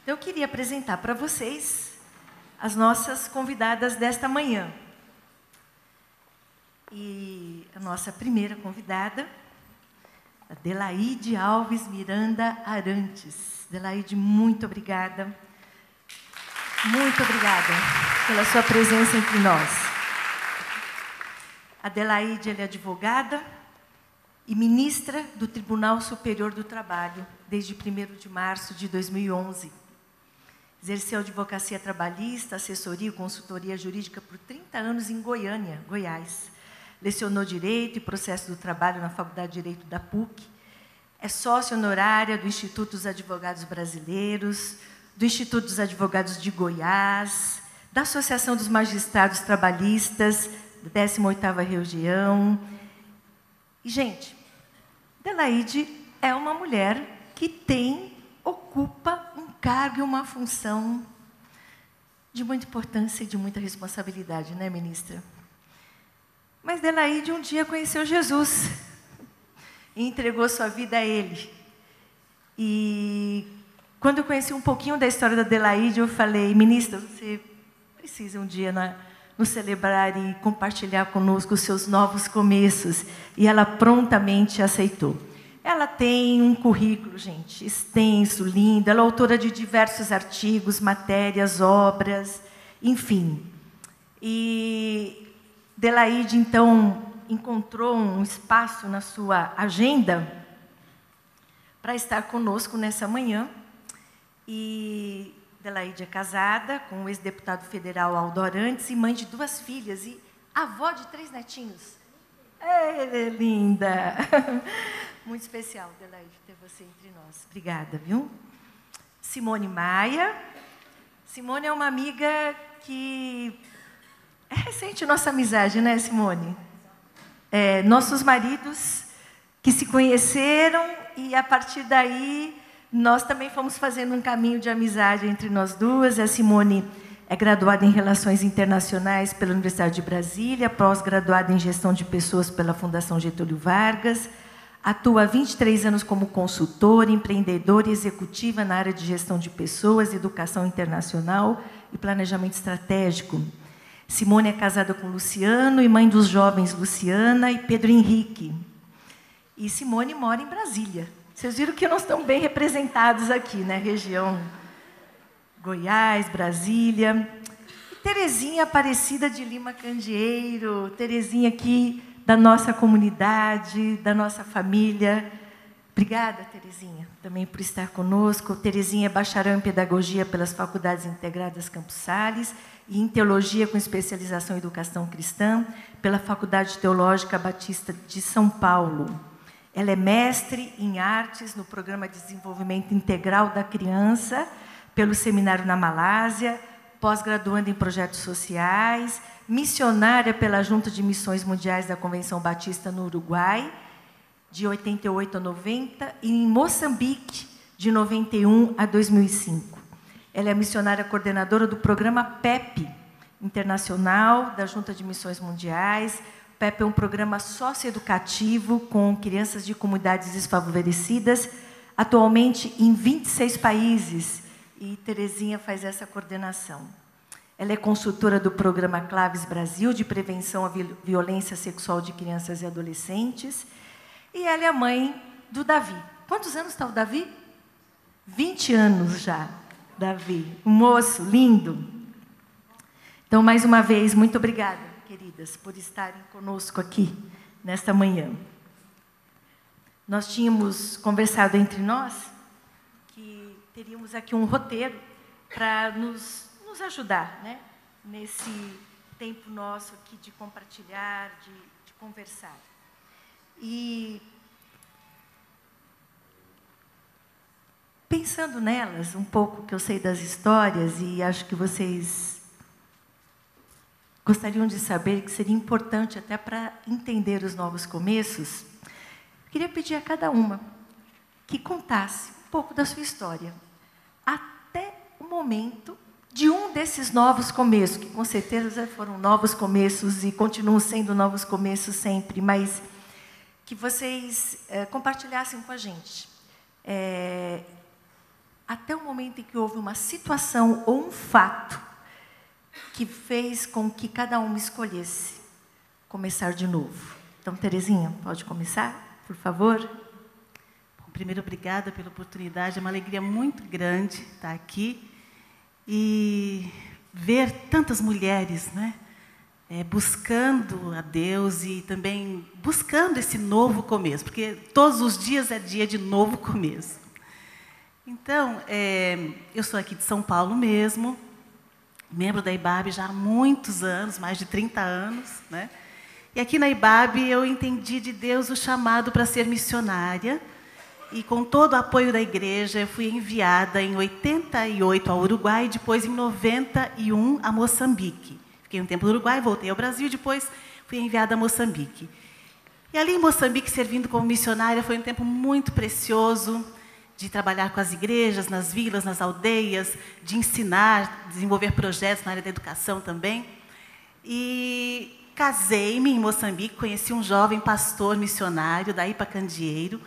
Então, eu queria apresentar para vocês as nossas convidadas desta manhã. E a nossa primeira convidada, Adelaide Alves Miranda Arantes. Adelaide, muito obrigada. Muito obrigada pela sua presença entre nós. Adelaide, ela é advogada e ministra do Tribunal Superior do Trabalho desde 1º de março de 2011. Exerceu advocacia trabalhista, assessoria e consultoria jurídica por 30 anos em Goiânia, Goiás. Lecionou Direito e Processo do Trabalho na Faculdade de Direito da PUC. É sócia honorária do Instituto dos Advogados Brasileiros, do Instituto dos Advogados de Goiás, da Associação dos Magistrados Trabalhistas, da 18ª Região. E, gente, Adelaide é uma mulher que ocupa um cargo e uma função de muita importância e de muita responsabilidade, né, ministra? Mas Adelaide um dia conheceu Jesus e entregou sua vida a Ele. E quando eu conheci um pouquinho da história da Adelaide, eu falei, ministra, você precisa um dia nos celebrar e compartilhar conosco os seus novos começos. E ela prontamente aceitou. Ela tem um currículo, gente, extenso, lindo. Ela é autora de diversos artigos, matérias, obras, enfim. E Adelaide, então, encontrou um espaço na sua agenda para estar conosco nessa manhã. E Adelaide é casada com o ex-deputado federal Aldo Arantes e mãe de 2 filhas e avó de 3 netinhos. É linda! Muito especial, Adelaide, ter você entre nós. Obrigada, viu? Simone Maia. Simone é uma amiga que... É recente nossa amizade, né, Simone? Nossos maridos que se conheceram e, a partir daí, nós também fomos fazendo um caminho de amizade entre nós duas. A Simone é graduada em Relações Internacionais pela Universidade de Brasília, pós-graduada em Gestão de Pessoas pela Fundação Getúlio Vargas, atua há 23 anos como consultora, empreendedora e executiva na área de Gestão de Pessoas, Educação Internacional e Planejamento Estratégico. Simone é casada com Luciano e mãe dos jovens Luciana e Pedro Henrique. E Simone mora em Brasília. Vocês viram que nós estamos bem representados aqui, né? Região Goiás, Brasília. E Terezinha Aparecida de Lima Candeeiro. Terezinha aqui da nossa comunidade, da nossa família. Obrigada, Terezinha, também por estar conosco. Terezinha é bacharel em Pedagogia pelas Faculdades Integradas Campos Sales e em Teologia com especialização em Educação Cristã pela Faculdade Teológica Batista de São Paulo. Ela é mestre em Artes no Programa de Desenvolvimento Integral da Criança pelo Seminário na Malásia, pós-graduanda em Projetos Sociais, missionária pela Junta de Missões Mundiais da Convenção Batista no Uruguai, de 88 a 90, e em Moçambique, de 91 a 2005. Ela é missionária coordenadora do programa PEP, internacional, da Junta de Missões Mundiais. O PEP é um programa socioeducativo com crianças de comunidades desfavorecidas, atualmente em 26 países, e Terezinha faz essa coordenação. Ela é consultora do programa Claves Brasil, de prevenção à violência sexual de crianças e adolescentes, e ela é a mãe do Davi. Quantos anos está o Davi? 20 anos já, Davi. Um moço lindo. Então, mais uma vez, muito obrigada, queridas, por estarem conosco aqui, nesta manhã. Nós tínhamos conversado entre nós que teríamos aqui um roteiro para nos ajudar, né, nesse tempo nosso aqui de compartilhar, de conversar. E, pensando nelas, um pouco que eu sei das histórias, e acho que vocês gostariam de saber, que seria importante até para entender os novos começos, eu queria pedir a cada uma que contasse um pouco da sua história, até o momento de um desses novos começos, que com certeza foram novos começos e continuam sendo novos começos sempre, mas que vocês compartilhassem com a gente até o momento em que houve uma situação ou um fato que fez com que cada um escolhesse começar de novo. Então, Terezinha, pode começar, por favor? Bom, primeiro, obrigada pela oportunidade. É uma alegria muito grande estar aqui e ver tantas mulheres, né, buscando a Deus e também buscando esse novo começo, porque todos os dias é dia de novo começo. Então, eu sou aqui de São Paulo mesmo, membro da IBAB já há muitos anos, mais de 30 anos, né? E aqui na IBAB eu entendi de Deus o chamado para ser missionária, e com todo o apoio da igreja eu fui enviada em 88 ao Uruguai e depois em 91 a Moçambique. Fiquei um tempo no Uruguai, voltei ao Brasil e depois fui enviada a Moçambique. E ali em Moçambique, servindo como missionária, foi um tempo muito precioso, de trabalhar com as igrejas, nas vilas, nas aldeias, de ensinar, desenvolver projetos na área da educação também. E casei-me em Moçambique, conheci um jovem pastor missionário, da IPA Candeeiro.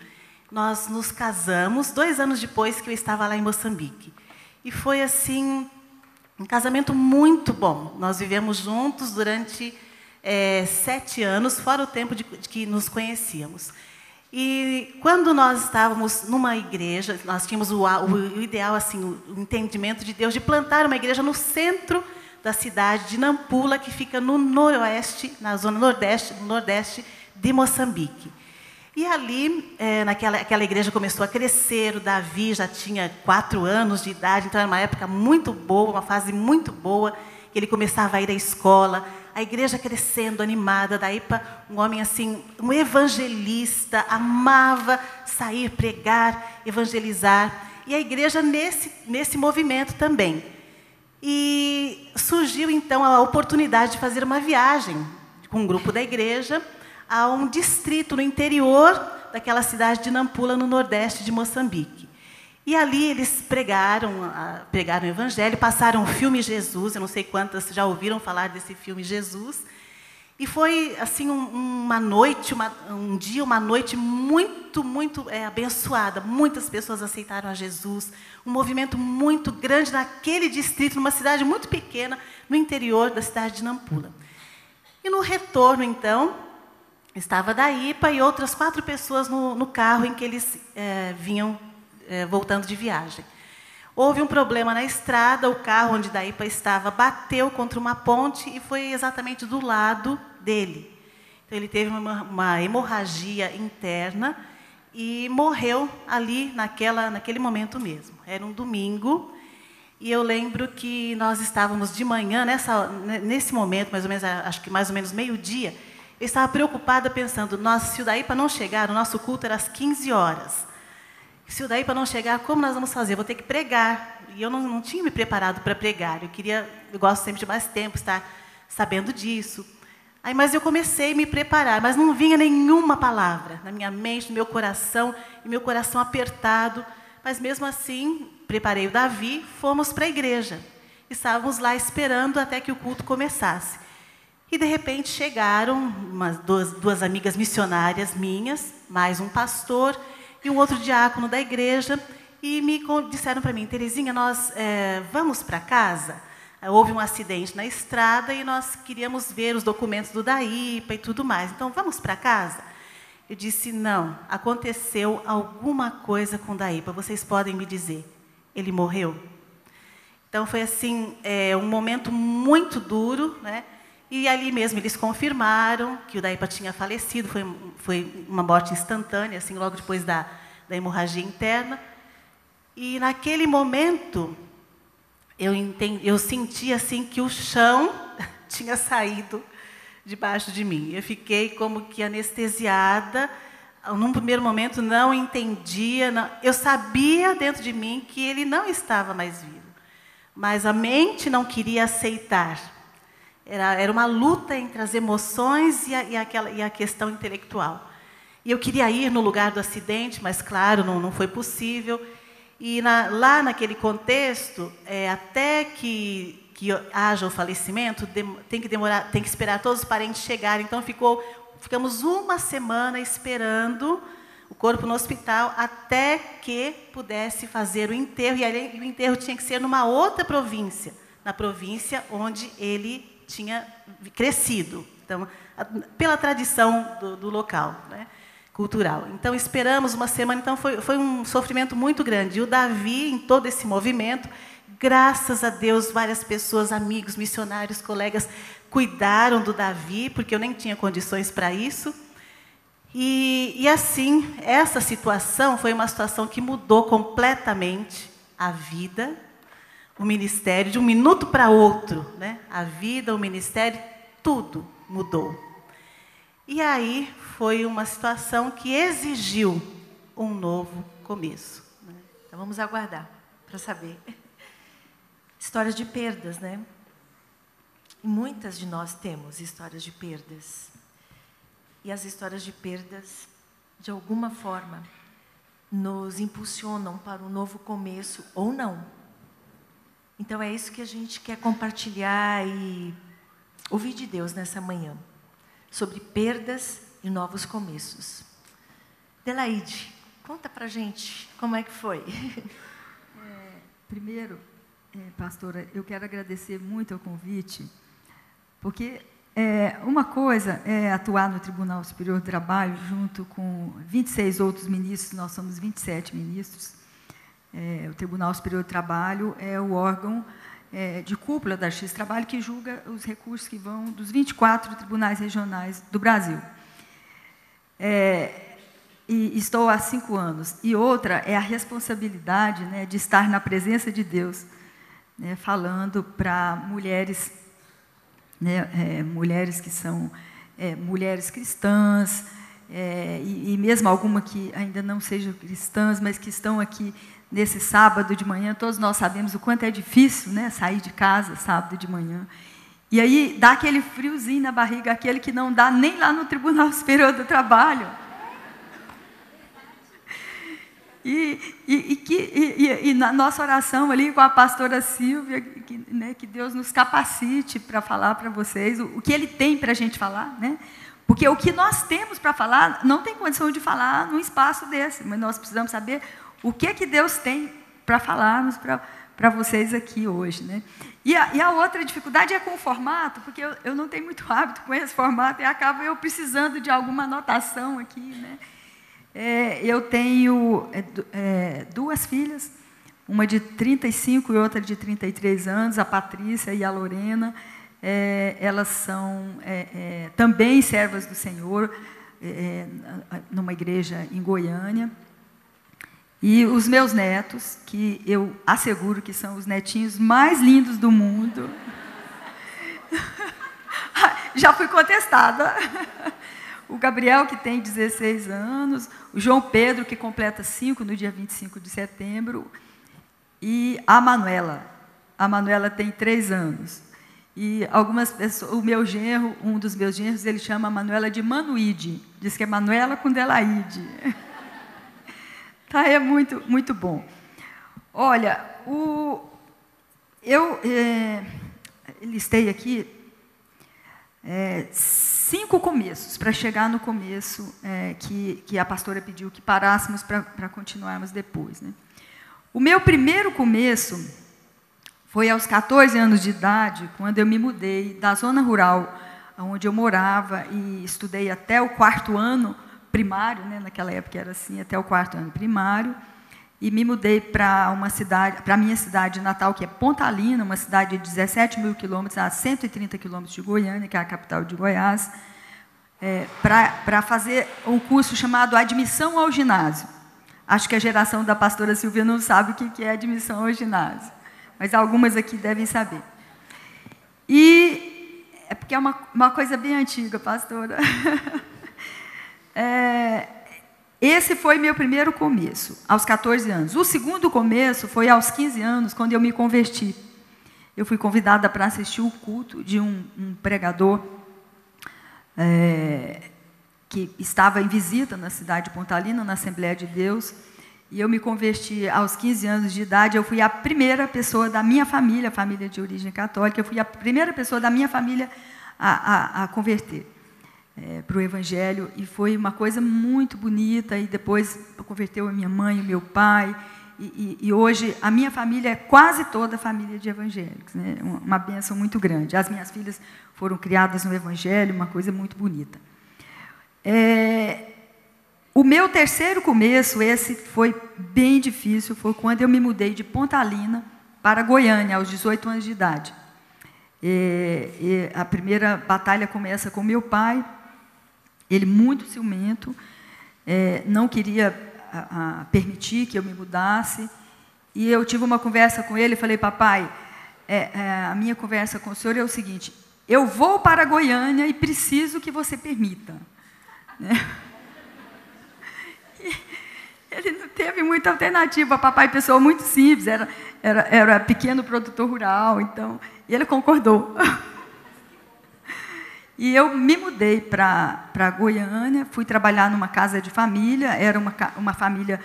Nós nos casamos 2 anos depois que eu estava lá em Moçambique. E foi, assim, um casamento muito bom. Nós vivemos juntos durante 7 anos, fora o tempo de que nos conhecíamos. E quando nós estávamos numa igreja, nós tínhamos o ideal, assim, o entendimento de Deus de plantar uma igreja no centro da cidade de Nampula, que fica no noroeste, na zona nordeste de Moçambique. E ali, aquela igreja começou a crescer, o Davi já tinha 4 anos de idade, então era uma época muito boa, uma fase muito boa, que ele começava a ir à escola, a igreja crescendo, animada, daí para um homem assim, um evangelista, amava sair, pregar, evangelizar, e a igreja nesse movimento também. E surgiu então a oportunidade de fazer uma viagem com um grupo da igreja a um distrito no interior daquela cidade de Nampula, no nordeste de Moçambique. E ali eles pregaram o evangelho, passaram o filme Jesus, eu não sei quantas já ouviram falar desse filme Jesus, e foi assim uma noite muito, muito abençoada. Muitas pessoas aceitaram a Jesus, um movimento muito grande naquele distrito, numa cidade muito pequena, no interior da cidade de Nampula. E no retorno, então, estava da IPA e outras 4 pessoas no carro em que eles vinham voltando de viagem. Houve um problema na estrada, o carro onde da IPA estava bateu contra uma ponte e foi exatamente do lado dele. Então, ele teve uma hemorragia interna e morreu ali naquele momento mesmo. Era um domingo e eu lembro que nós estávamos de manhã, nesse momento, mais ou menos, acho que mais ou menos meio-dia, eu estava preocupada pensando, se o da IPA não chegar, o nosso culto era às 15 horas. Se o daí para não chegar, como nós vamos fazer? Eu vou ter que pregar. E eu não tinha me preparado para pregar. Eu gosto sempre de mais tempo, estar sabendo disso. Mas eu comecei a me preparar, mas não vinha nenhuma palavra na minha mente, no meu coração, e meu coração apertado. Mas mesmo assim, preparei o Davi, fomos para a igreja. Estávamos lá esperando até que o culto começasse. E de repente chegaram duas amigas missionárias minhas, mais um pastor e um outro diácono da igreja, e me disseram para mim, Terezinha, nós vamos para casa? Houve um acidente na estrada e nós queríamos ver os documentos do DAIPA e tudo mais, então vamos para casa? Eu disse, não, aconteceu alguma coisa com o DAIPA, vocês podem me dizer, ele morreu? Então foi assim, um momento muito duro, né? E ali mesmo eles confirmaram que o DAIPA tinha falecido, foi uma morte instantânea, assim, logo depois da hemorragia interna. E naquele momento, eu senti assim, que o chão tinha saído debaixo de mim. Eu fiquei como que anestesiada. Num primeiro momento, não entendia. Eu sabia dentro de mim que ele não estava mais vivo. Mas a mente não queria aceitar. Era uma luta entre as emoções e a questão intelectual. E eu queria ir no lugar do acidente, mas, claro, não foi possível. E lá naquele contexto, até que haja o falecimento, tem que esperar todos os parentes chegarem. Então, ficamos uma semana esperando o corpo no hospital até que pudesse fazer o enterro, e aí o enterro tinha que ser numa outra província, na província onde ele tinha crescido, então, pela tradição do local, né, cultural. Então, esperamos uma semana, então foi um sofrimento muito grande. E o Davi, em todo esse movimento, graças a Deus, várias pessoas, amigos, missionários, colegas, cuidaram do Davi, porque eu nem tinha condições para isso. E assim, essa situação foi uma situação que mudou completamente a vida, o ministério, de um minuto para outro, né? A vida, o ministério, tudo mudou. E aí foi uma situação que exigiu um novo começo. Então vamos aguardar para saber. Histórias de perdas, né? E muitas de nós temos histórias de perdas. E as histórias de perdas, de alguma forma, nos impulsionam para um novo começo, ou não. Então é isso que a gente quer compartilhar e ouvir de Deus nessa manhã. Sobre perdas e novos começos. Delaide, conta pra gente como é que foi. Primeiro, pastora, eu quero agradecer muito o convite, porque uma coisa é atuar no Tribunal Superior do Trabalho junto com 26 outros ministros, nós somos 27 ministros. O Tribunal Superior do Trabalho é o órgão de cúpula da Justiça do Trabalho que julga os recursos que vão dos 24 tribunais regionais do Brasil. E estou há 5 anos. E outra é a responsabilidade, né, de estar na presença de Deus, né, falando para mulheres, né, mulheres que são mulheres cristãs, e mesmo alguma que ainda não sejam cristãs, mas que estão aqui nesse sábado de manhã. Todos nós sabemos o quanto é difícil, né, sair de casa sábado de manhã. E aí dá aquele friozinho na barriga, aquele que não dá nem lá no Tribunal Superior do Trabalho. E na nossa oração ali com a pastora Silvia, que Deus nos capacite para falar para vocês o que Ele tem para a gente falar, né? Porque o que nós temos para falar, não tem condição de falar num espaço desse, mas nós precisamos saber o que Deus tem para falarmos para vocês aqui hoje, né? E a outra dificuldade é com o formato, porque eu não tenho muito hábito com esse formato e acaba eu precisando de alguma anotação aqui, né? Eu tenho 2 filhas, uma de 35 e outra de 33 anos, a Patrícia e a Lorena. Elas são também servas do Senhor, numa igreja em Goiânia. E os meus netos, que eu asseguro que são os netinhos mais lindos do mundo. Já fui contestada. O Gabriel, que tem 16 anos, o João Pedro, que completa 5 no dia 25 de setembro, e a Manuela. A Manuela tem 3 anos. E algumas pessoas, o meu genro, um dos meus genros, ele chama a Manuela de Manuide. Diz que é Manuela com Delaide. Tá, é muito, muito bom. Olha, eu listei aqui 5 começos para chegar no começo que a pastora pediu que parássemos para continuarmos depois, né? O meu primeiro começo foi aos 14 anos de idade, quando eu me mudei da zona rural, onde eu morava, e estudei até o 4º ano primário, né? Naquela época era assim, até o 4º ano primário, e me mudei para a minha cidade natal, que é Pontalina, uma cidade de 17 mil quilômetros, a 130 quilômetros de Goiânia, que é a capital de Goiás, para fazer um curso chamado Admissão ao Ginásio. Acho que a geração da pastora Silvia não sabe o que é admissão ao ginásio, mas algumas aqui devem saber. E é porque é uma coisa bem antiga, pastora. Esse foi meu primeiro começo, aos 14 anos. O segundo começo foi aos 15 anos, quando eu me converti. Eu fui convidada para assistir o culto de um pregador que estava em visita na cidade de Pontalina, na Assembleia de Deus, e eu me converti aos 15 anos de idade. Eu fui a primeira pessoa da minha família, família de origem católica, eu fui a primeira pessoa da minha família a converter. para o Evangelho, e foi uma coisa muito bonita, e depois converteu a minha mãe, o meu pai, e hoje a minha família é quase toda família de evangélicos, né? Uma bênção muito grande. As minhas filhas foram criadas no Evangelho, uma coisa muito bonita. O meu terceiro começo, esse foi bem difícil, foi quando eu me mudei de Pontalina para Goiânia, aos 18 anos de idade. A primeira batalha começa com meu pai, ele muito ciumento, não queria permitir que eu me mudasse, e eu tive uma conversa com ele, falei, papai, a minha conversa com o senhor é o seguinte, eu vou para Goiânia e preciso que você permita. Ele não teve muita alternativa, papai, pessoa muito simples, era pequeno produtor rural, então, e ele concordou. E eu me mudei para Goiânia, fui trabalhar numa casa de família, era uma família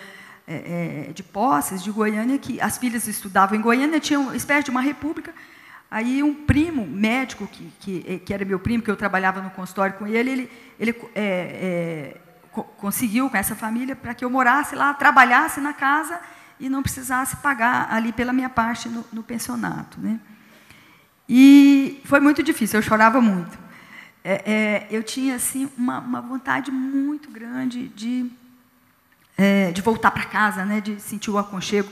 de posses de Goiânia, que as filhas estudavam em Goiânia, tinha uma espécie de uma república. Aí um primo médico, que era meu primo, que eu trabalhava no consultório com ele conseguiu com essa família para que eu morasse lá, trabalhasse na casa e não precisasse pagar ali pela minha parte no pensionato, né? E foi muito difícil, eu chorava muito. Eu tinha assim uma vontade muito grande de voltar para casa, né, de sentir o aconchego.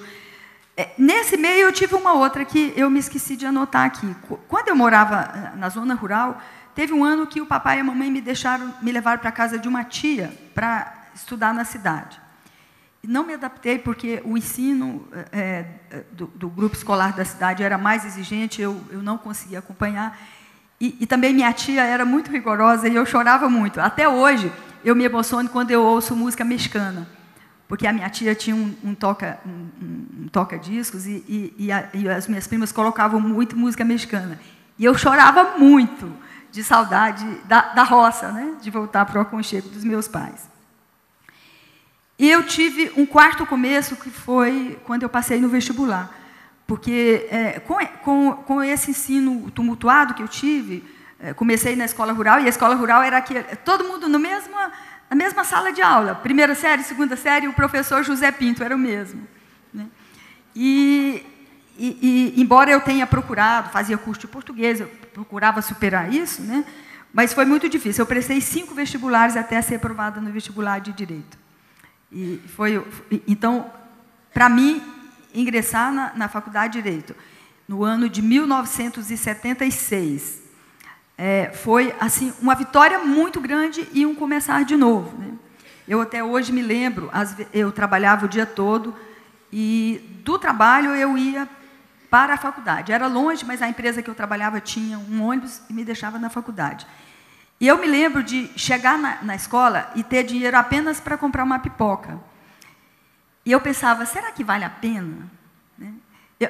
Nesse meio eu tive uma outra que eu me esqueci de anotar aqui. Quando eu morava na zona rural, teve um ano que o papai e a mamãe me levaram para a casa de uma tia para estudar na cidade. E não me adaptei porque o ensino do grupo escolar da cidade era mais exigente, eu não conseguia acompanhar. E também minha tia era muito rigorosa e eu chorava muito. Até hoje, eu me emociono quando eu ouço música mexicana, porque a minha tia tinha um toca-discos e as minhas primas colocavam muito música mexicana. E eu chorava muito de saudade da roça, né, de voltar para o aconchego dos meus pais. E eu tive um quarto começo, que foi quando eu passei no vestibular. Porque, com esse ensino tumultuado que eu tive, comecei na escola rural, e a escola rural era todo mundo na mesma sala de aula. Primeira série, segunda série, o professor José Pinto era o mesmo, né? E embora eu tenha procurado, fazia curso de português, eu procurava superar isso, né? Mas foi muito difícil. Eu prestei 5 vestibulares até ser aprovada no vestibular de Direito. Então, para mim, ingressar na Faculdade de Direito, no ano de 1976, foi assim, uma vitória muito grande e um começar de novo, né? Eu até hoje me lembro, eu trabalhava o dia todo, e do trabalho eu ia para a faculdade. Era longe, mas a empresa que eu trabalhava tinha um ônibus e me deixava na faculdade. E eu me lembro de chegar na escola e ter dinheiro apenas para comprar uma pipoca. E eu pensava, será que vale a pena?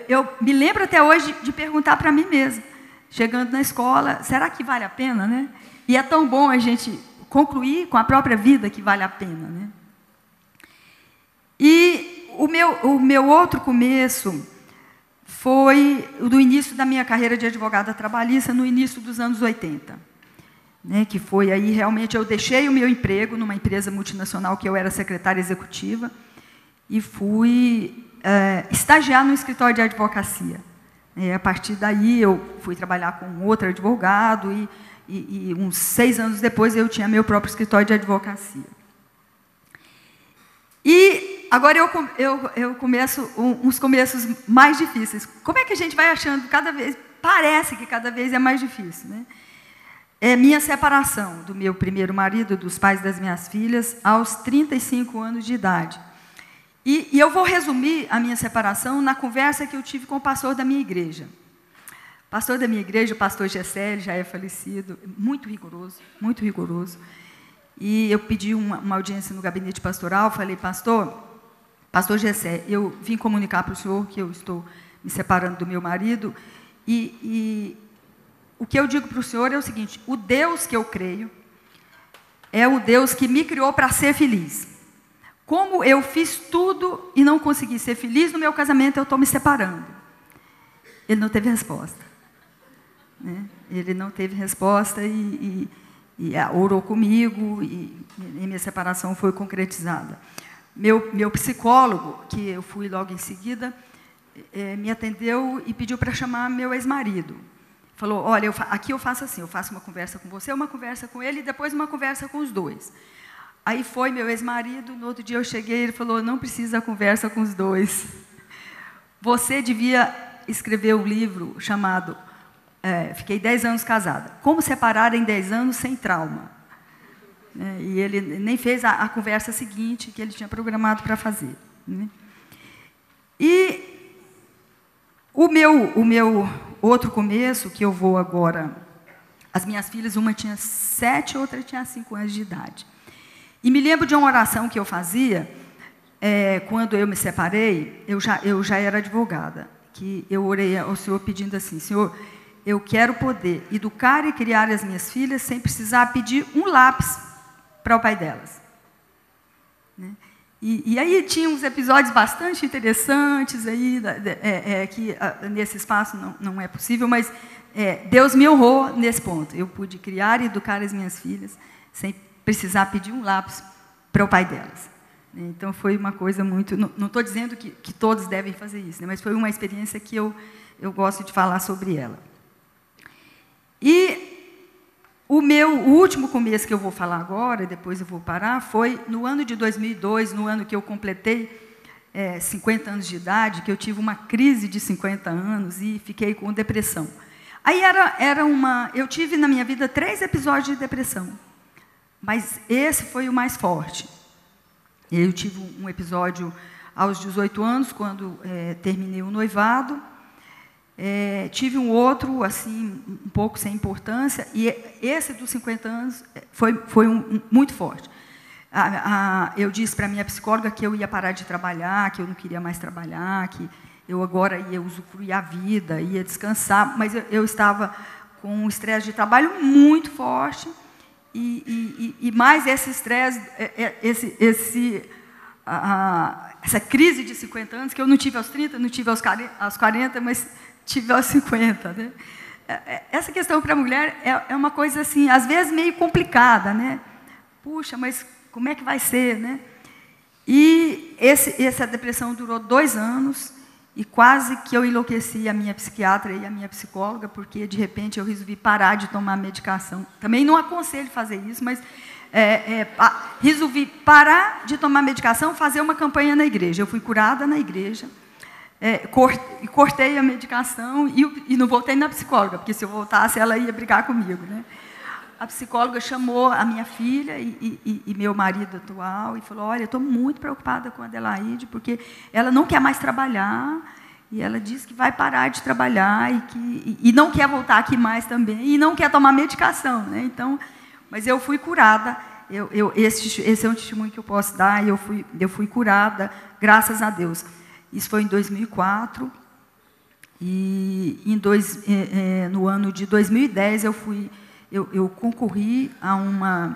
Eu me lembro até hoje de perguntar para mim mesma, chegando na escola, será que vale a pena, né? E é tão bom a gente concluir com a própria vida que vale a pena, né? E o meu outro começo foi do início da minha carreira de advogada trabalhista, no início dos anos 80. Né, que foi aí, realmente, eu deixei o meu emprego numa empresa multinacional, que eu era secretária executiva, e fui estagiar no escritório de advocacia. A partir daí, eu fui trabalhar com outro advogado, e uns 6 anos depois, eu tinha meu próprio escritório de advocacia. E agora eu começo uns começos mais difíceis. Como é que a gente vai achando cada vez, parece que cada vez é mais difícil, né? Minha separação do meu primeiro marido, dos pais das minhas filhas, aos 35 anos de idade. E eu vou resumir a minha separação na conversa que eu tive com o pastor da minha igreja. O pastor da minha igreja, o pastor Gessé, já é falecido, muito rigoroso, muito rigoroso. E eu pedi uma audiência no gabinete pastoral, falei, pastor Gessé, eu vim comunicar para o senhor que eu estou me separando do meu marido, e o que eu digo para o senhor é o seguinte, o Deus que eu creio é o Deus que me criou para ser feliz. Como eu fiz tudo e não consegui ser feliz no meu casamento, eu estou me separando. Ele não teve resposta, né? Ele não teve resposta, e orou comigo e minha separação foi concretizada. Meu psicólogo, que eu fui logo em seguida, me atendeu e pediu para chamar meu ex-marido. Falou, olha, aqui eu faço assim, eu faço uma conversa com você, uma conversa com ele e depois uma conversa com os dois. Aí foi meu ex-marido, no outro dia eu cheguei, ele falou, não precisa conversa com os dois. Você devia escrever um livro chamado, fiquei 10 anos casada, Como Separar em 10 Anos Sem Trauma. E ele nem fez a conversa seguinte que ele tinha programado para fazer. Né? E o meu outro começo, que eu vou agora, as minhas filhas, uma tinha 7, outra tinha 5 anos de idade. E me lembro de uma oração que eu fazia, quando eu me separei, eu já era advogada, que eu orei ao Senhor pedindo assim, Senhor, eu quero poder educar e criar as minhas filhas sem precisar pedir um lápis para o pai delas. Né? E aí tinha uns episódios bastante interessantes, aí, que nesse espaço não é possível, mas Deus me honrou nesse ponto. Eu pude criar e educar as minhas filhas sem precisar pedir um lápis para o pai delas. Então, foi uma coisa muito... Não estou dizendo que todos devem fazer isso, né, mas foi uma experiência que eu gosto de falar sobre ela. E o último começo que eu vou falar agora, depois eu vou parar, foi no ano de 2002, no ano que eu completei 50 anos de idade, que eu tive uma crise de 50 anos e fiquei com depressão. Aí eu tive na minha vida 3 episódios de depressão, mas esse foi o mais forte. Eu tive um episódio aos 18 anos, quando terminei o noivado. Tive um outro, assim, um pouco sem importância, e esse dos 50 anos foi muito forte. Eu disse para a minha psicóloga que eu ia parar de trabalhar, que eu não queria mais trabalhar, que eu agora ia usufruir a vida, ia descansar, mas eu estava com um estresse de trabalho muito forte, e mais esse estresse, essa crise de 50 anos, que eu não tive aos 30, não tive aos 40, mas tive aos 50. Né? Essa questão para a mulher é uma coisa, assim, às vezes meio complicada. Né? Puxa, mas como é que vai ser? Né? E essa depressão durou 2 anos, e quase que eu enlouqueci a minha psiquiatra e a minha psicóloga, porque, de repente, eu resolvi parar de tomar medicação. Também não aconselho fazer isso, mas resolvi parar de tomar medicação, fazer uma campanha na igreja. Eu fui curada na igreja, cortei a medicação e não voltei na psicóloga, porque se eu voltasse, ela ia brigar comigo. Né? A psicóloga chamou a minha filha e meu marido atual e falou, olha, eu estou muito preocupada com a Adelaide, porque ela não quer mais trabalhar, e ela disse que vai parar de trabalhar e não quer voltar aqui mais também, e não quer tomar medicação. Né? Então, mas eu fui curada, esse é um testemunho que eu posso dar, eu fui curada, graças a Deus. Isso foi em 2004, e no ano de 2010 eu concorri a uma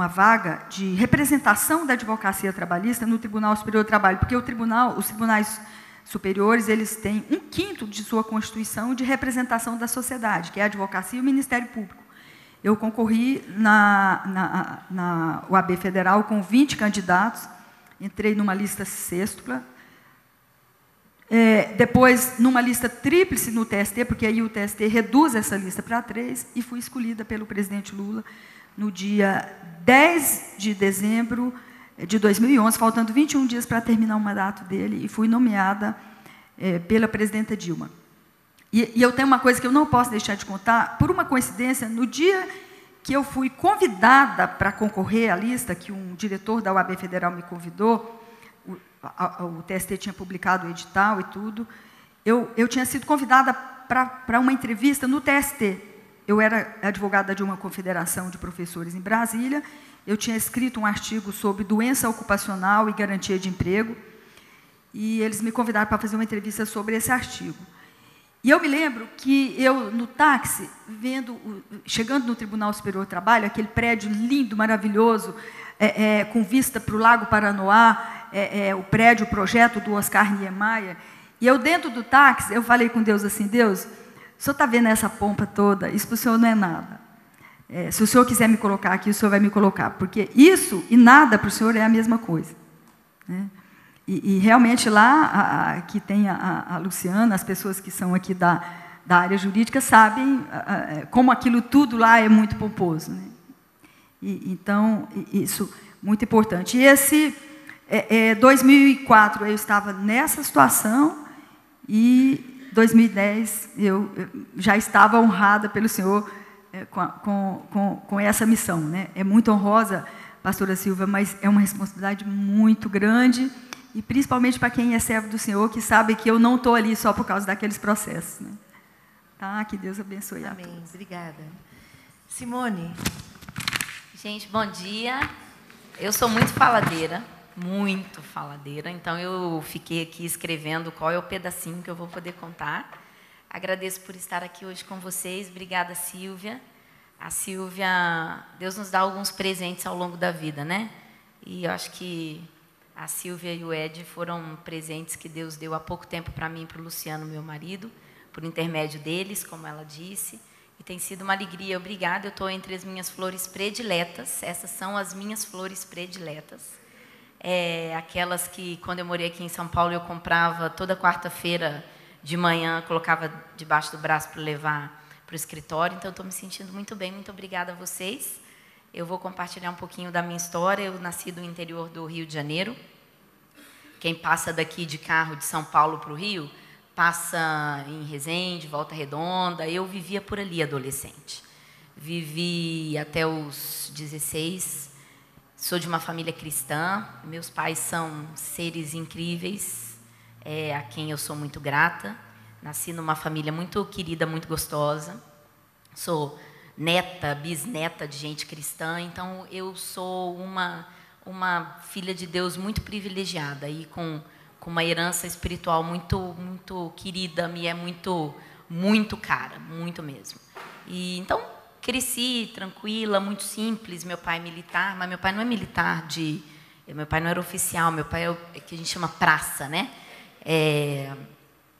vaga de representação da advocacia trabalhista no Tribunal Superior do Trabalho, porque os tribunais superiores, eles têm 1/5 de sua Constituição de representação da sociedade, que é a advocacia e o Ministério Público. Eu concorri na UAB Federal com 20 candidatos, entrei numa lista sextupla, depois numa lista tríplice no TST, porque aí o TST reduz essa lista para 3, e fui escolhida pelo presidente Lula no dia 10 de dezembro de 2011, faltando 21 dias para terminar o mandato dele, e fui nomeada pela presidenta Dilma. E eu tenho uma coisa que eu não posso deixar de contar, por uma coincidência, no dia que eu fui convidada para concorrer à lista, que um diretor da UAB Federal me convidou, o TST tinha publicado o edital e tudo, eu tinha sido convidada para uma entrevista no TST. Eu era advogada de uma confederação de professores em Brasília, eu tinha escrito um artigo sobre doença ocupacional e garantia de emprego, e eles me convidaram para fazer uma entrevista sobre esse artigo. E eu me lembro que eu, no táxi, chegando no Tribunal Superior do Trabalho, aquele prédio lindo, maravilhoso, com vista para o Lago Paranoá, o projeto do Oscar Niemeyer, e eu, dentro do táxi, eu falei com Deus assim, Deus, o senhor está vendo essa pompa toda? Isso para o senhor não é nada. Se o senhor quiser me colocar aqui, o senhor vai me colocar, porque isso e nada para o senhor é a mesma coisa, né? E realmente lá, que tem a Luciana, as pessoas que são aqui da área jurídica sabem como aquilo tudo lá é muito pomposo, né? Então, isso muito importante. E esse 2004 eu estava nessa situação e 2010 eu já estava honrada pelo Senhor com essa missão, né? É muito honrosa, pastora Silvia, mas é uma responsabilidade muito grande, e principalmente para quem é servo do Senhor, que sabe que eu não estou ali só por causa daqueles processos, né? Tá? Que Deus abençoe a todos. Amém. Obrigada. Simone. Gente, bom dia. Eu sou muito faladeira, então eu fiquei aqui escrevendo qual é o pedacinho que eu vou poder contar. Agradeço por estar aqui hoje com vocês. Obrigada, Silvia. A Silvia, Deus nos dá alguns presentes ao longo da vida, né? E eu acho que a Silvia e o Ed foram presentes que Deus deu há pouco tempo para mim e para o Luciano, meu marido, por intermédio deles, como ela disse. E tem sido uma alegria. Obrigada. Eu estou entre as minhas flores prediletas. Essas são as minhas flores prediletas. Aquelas que, quando eu morei aqui em São Paulo, eu comprava toda quarta-feira de manhã, colocava debaixo do braço para levar para o escritório. Então, eu estou me sentindo muito bem. Muito obrigada a vocês. Eu vou compartilhar um pouquinho da minha história. Eu nasci no interior do Rio de Janeiro. Quem passa daqui de carro de São Paulo para o Rio, passa em Resende, Volta Redonda. Eu vivia por ali, adolescente. Vivi até os 16. Sou de uma família cristã. Meus pais são seres incríveis, a quem eu sou muito grata. Nasci numa família muito querida, muito gostosa. Sou neta, bisneta de gente cristã. Então, eu sou uma filha de Deus muito privilegiada e com uma herança espiritual muito querida, me é muito cara, muito mesmo. E então cresci tranquila, muito simples. Meu pai é militar, mas meu pai não é militar meu pai não era oficial, meu pai é o que a gente chama praça, né?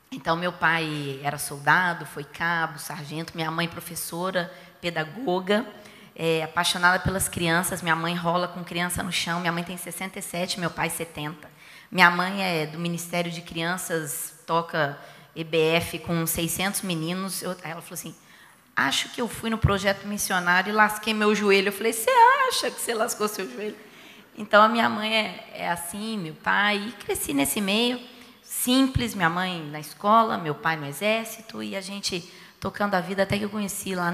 Então meu pai era soldado, foi cabo, sargento, minha mãe professora, pedagoga, apaixonada pelas crianças. Minha mãe rola com criança no chão. Minha mãe tem 67, meu pai 70. Minha mãe é do Ministério de Crianças, toca EBF com 600 meninos. Ela falou assim, acho que eu fui no projeto missionário e lasquei meu joelho. Eu falei, você acha que você lascou seu joelho? Então, a minha mãe é assim, meu pai, e cresci nesse meio, simples, minha mãe na escola, meu pai no exército, e a gente tocando a vida até que eu conheci lá,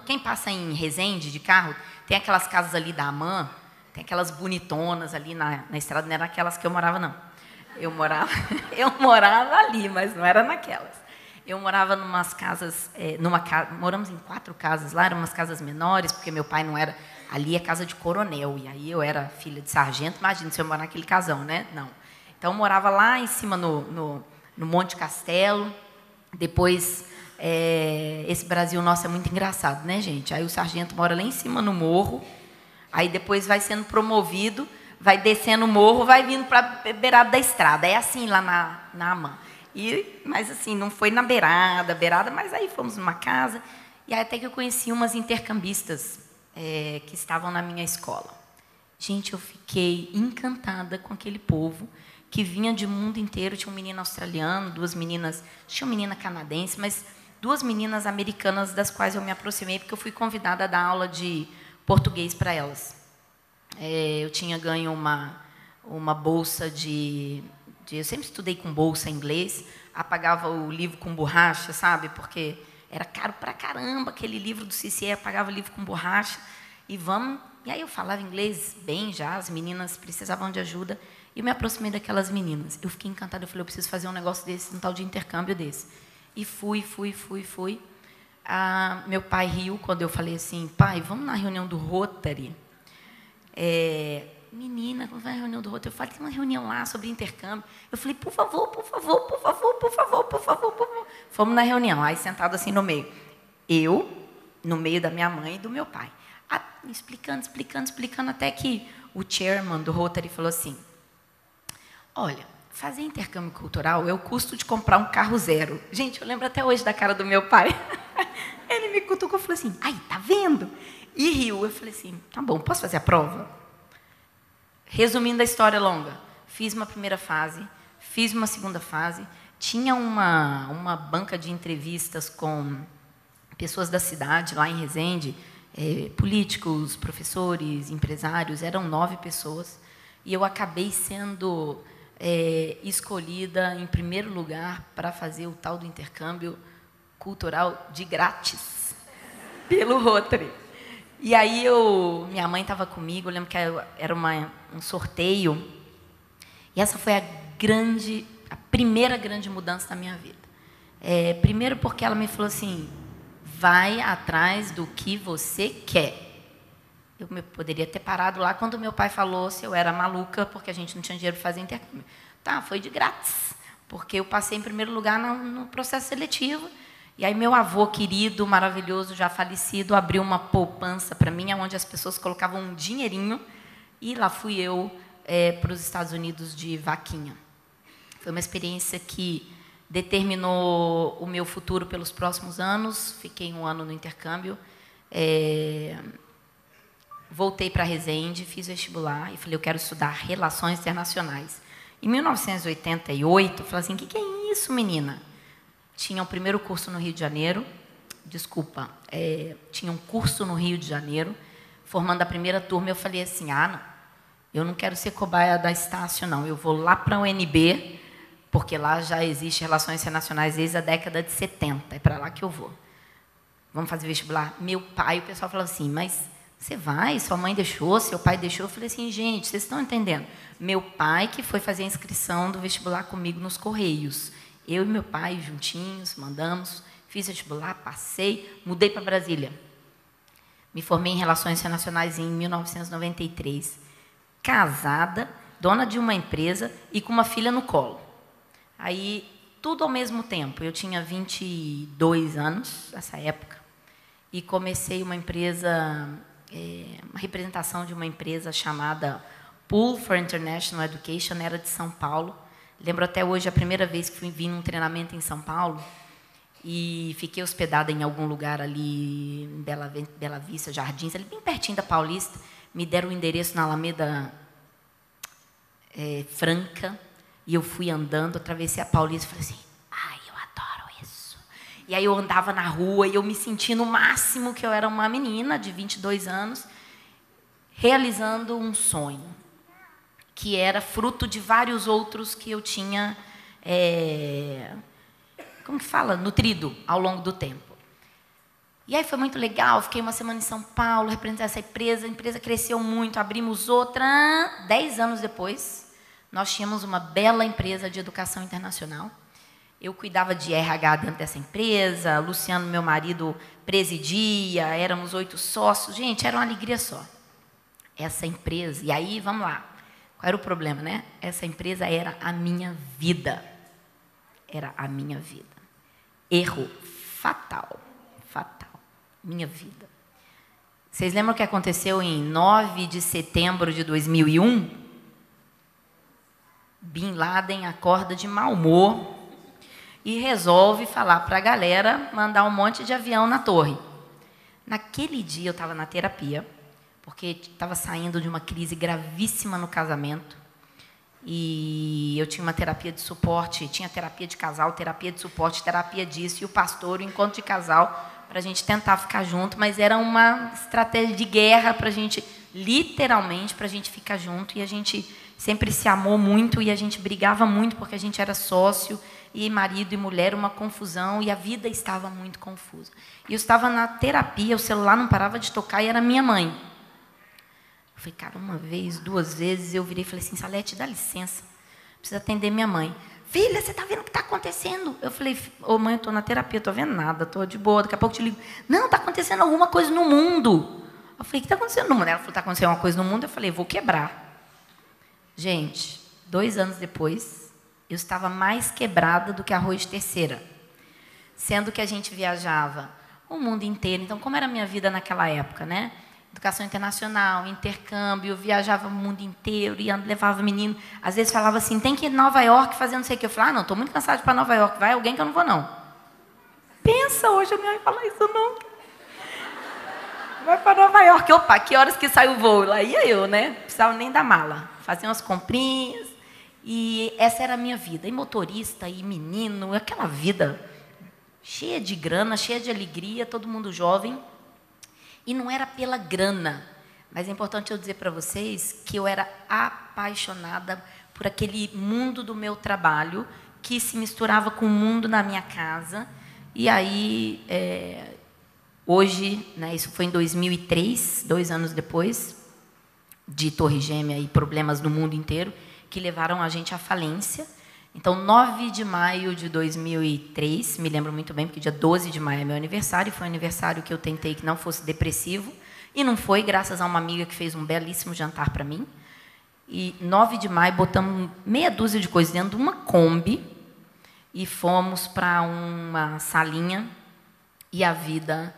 quem passa em Resende de carro, tem aquelas casas ali da AMAN, tem aquelas bonitonas ali na estrada, não era aquelas que eu morava, não. Eu morava ali, mas não era naquelas. Eu morava numas casas, moramos em 4 casas lá, eram umas casas menores, porque meu pai não era, ali é casa de coronel, e aí eu era filha de sargento, imagina se eu morar naquele casão, né? Não. Então, eu morava lá em cima no Monte Castelo. Depois, esse Brasil nosso é muito engraçado, né, gente? Aí o sargento mora lá em cima no morro, aí depois vai sendo promovido, vai descendo o morro, vai vindo para a beirada da estrada. É assim lá na AMAN. Mas assim, não foi na beirada, mas aí fomos numa casa, e aí até que eu conheci umas intercambistas que estavam na minha escola. Gente, eu fiquei encantada com aquele povo que vinha de mundo inteiro. Tinha um menino australiano, 2 meninas, tinha uma menina canadense, mas 2 meninas americanas das quais eu me aproximei, porque eu fui convidada a dar aula de português para elas. Eu tinha ganho uma bolsa eu sempre estudei com bolsa em inglês, apagava o livro com borracha, sabe? Porque era caro pra caramba aquele livro do CCE, apagava o livro com borracha, e aí eu falava inglês bem já, as meninas precisavam de ajuda, e eu me aproximei daquelas meninas. Eu fiquei encantada, eu falei, eu preciso fazer um negócio desse, um tal de intercâmbio desse. E fui. Meu pai riu quando eu falei assim, pai, vamos na reunião do Rotary. Menina, quando vai na reunião do Rotary, eu falei, tem uma reunião lá sobre intercâmbio. Eu falei, por favor. Fomos na reunião, aí sentado assim no meio. Eu, no meio da minha mãe e do meu pai. Explicando, até que o chairman do Rotary falou assim, olha, fazer intercâmbio cultural é o custo de comprar um carro zero. Gente, eu lembro até hoje da cara do meu pai. Ele me cutucou e falou assim, ai, tá vendo? E riu. Eu falei assim, tá bom, posso fazer a prova? Resumindo a história longa, fiz uma primeira fase, fiz uma segunda fase, tinha uma banca de entrevistas com pessoas da cidade, lá em Resende, políticos, professores, empresários, eram 9 pessoas, e eu acabei sendo escolhida em primeiro lugar para fazer o tal do intercâmbio cultural de grátis, pelo Rotary. E aí minha mãe estava comigo, eu lembro que era um sorteio, e essa foi a primeira grande mudança da minha vida. Primeiro porque ela me falou assim, vai atrás do que você quer. Eu poderia ter parado lá quando meu pai falou se eu era maluca, porque a gente não tinha dinheiro para fazer intercâmbio. Tá, foi de grátis, porque eu passei em primeiro lugar no processo seletivo. E aí meu avô querido, maravilhoso, já falecido, abriu uma poupança para mim, onde as pessoas colocavam um dinheirinho, e lá fui eu para os Estados Unidos de vaquinha. Foi uma experiência que determinou o meu futuro pelos próximos anos. Fiquei 1 ano no intercâmbio. Voltei para Resende, fiz vestibular e falei, eu quero estudar Relações Internacionais. Em 1988, eu falei assim, o que é isso, menina? Tinha o primeiro curso no Rio de Janeiro, tinha um curso no Rio de Janeiro, formando a primeira turma. Eu falei assim, não, eu não quero ser cobaia da Estácio, não. Eu vou lá para a UNB, porque lá já existe Relações Internacionais desde a década de 70, é para lá que eu vou. Vamos fazer vestibular? Meu pai, o pessoal falou assim, mas você vai? Sua mãe deixou, seu pai deixou? Eu falei assim, gente, vocês estão entendendo? Meu pai que foi fazer a inscrição do vestibular comigo nos Correios. Eu e meu pai, juntinhos, mandamos, fiz vestibular, passei, mudei para Brasília. Me formei em Relações Internacionais em 1993. Casada, dona de uma empresa e com uma filha no colo. Aí, tudo ao mesmo tempo. Eu tinha 22 anos, nessa época, e comecei uma empresa, uma representação de uma empresa chamada Pool for International Education, era de São Paulo. Lembro até hoje a primeira vez que vim num treinamento em São Paulo e fiquei hospedada em algum lugar ali em Bela Vista, Jardins, ali bem pertinho da Paulista. Me deram o endereço na Alameda Franca e eu fui andando, atravessei a Paulista e falei assim, ai, eu adoro isso. E aí eu andava na rua e eu me senti no máximo que eu era uma menina de 22 anos, realizando um sonho, que era fruto de vários outros que eu tinha, nutrido ao longo do tempo. E aí foi muito legal, fiquei 1 semana em São Paulo, representei essa empresa, a empresa cresceu muito, abrimos outra. 10 anos depois, nós tínhamos uma bela empresa de educação internacional. Eu cuidava de RH dentro dessa empresa, Luciano, meu marido, presidia, éramos 8 sócios. Gente, era uma alegria só. Essa empresa, e aí, vamos lá. Qual era o problema, né? Essa empresa era a minha vida. Era a minha vida. Erro fatal. Fatal. Minha vida. Vocês lembram o que aconteceu em 9 de setembro de 2001? Bin Laden acorda de mau humor e resolve falar para a galera mandar um monte de avião na torre. Naquele dia eu estava na terapia, porque estava saindo de uma crise gravíssima no casamento, e eu tinha uma terapia de suporte, tinha terapia de casal, terapia de suporte, terapia disso, e o pastor, o encontro de casal, para a gente tentar ficar junto, mas era uma estratégia de guerra para a gente, literalmente, para a gente ficar junto, e a gente sempre se amou muito, e a gente brigava muito, porque a gente era sócio, e marido e mulher, uma confusão, e a vida estava muito confusa. E eu estava na terapia, o celular não parava de tocar, e era minha mãe. Eu falei, cara, 1 vez, 2 vezes, eu virei e falei assim, Salete, dá licença, preciso atender minha mãe. Filha, você está vendo o que está acontecendo? Eu falei, ô mãe, eu estou na terapia, estou vendo nada, estou de boa, daqui a pouco eu te ligo. Não, está acontecendo alguma coisa no mundo. Eu falei, o que está acontecendo no mundo? Ela falou, está acontecendo alguma coisa no mundo? Eu falei, vou quebrar. Gente, 2 anos depois, eu estava mais quebrada do que arroz de terceira. Sendo que a gente viajava o mundo inteiro. Então, como era a minha vida naquela época, né? Educação internacional, intercâmbio, viajava o mundo inteiro, levava menino. Às vezes falava assim, tem que ir em Nova York fazer não sei o que. Eu falava, não, estou muito cansada de ir para Nova York. Vai alguém que eu não vou, não. Pensa, hoje eu não ia falar isso, não. Vai para Nova York. Opa, que horas que sai o voo? Lá ia eu, né? Não precisava nem da mala. Fazia umas comprinhas. E essa era a minha vida. E motorista, e menino, aquela vida cheia de grana, cheia de alegria, todo mundo jovem. E não era pela grana, mas é importante eu dizer para vocês que eu era apaixonada por aquele mundo do meu trabalho, que se misturava com o mundo na minha casa. E aí, hoje, né, isso foi em 2003, 2 anos depois, de Torre Gêmea e problemas no mundo inteiro, que levaram a gente à falência. Então, 9 de maio de 2003, me lembro muito bem, porque dia 12 de maio é meu aniversário, foi um aniversário que eu tentei que não fosse depressivo, e não foi, graças a uma amiga que fez um belíssimo jantar para mim. E 9 de maio, botamos meia dúzia de coisas dentro de uma Kombi, e fomos para uma salinha, e a vida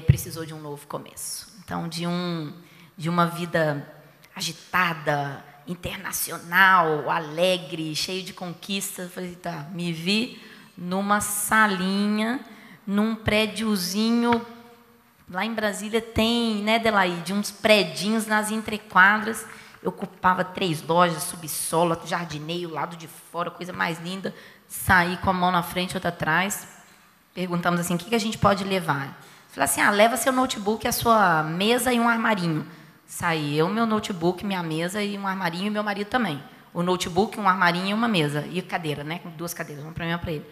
precisou de um novo começo. Então, de uma vida agitada, internacional, alegre, cheio de conquistas. Falei, tá, me vi numa salinha, num prédiozinho, lá em Brasília tem, né, Delaide, uns predinhos nas entrequadras. Eu ocupava 3 lojas, subsolo, jardineio, lado de fora, coisa mais linda. Saí com a mão na frente, outra atrás. Perguntamos assim, o que a gente pode levar? Falei assim, leva seu notebook, a sua mesa e um armarinho. Saí eu, meu notebook, minha mesa e um armarinho, e meu marido também. O notebook, um armarinho e uma mesa. E cadeira, né? 2 cadeiras, uma para mim e uma para ele.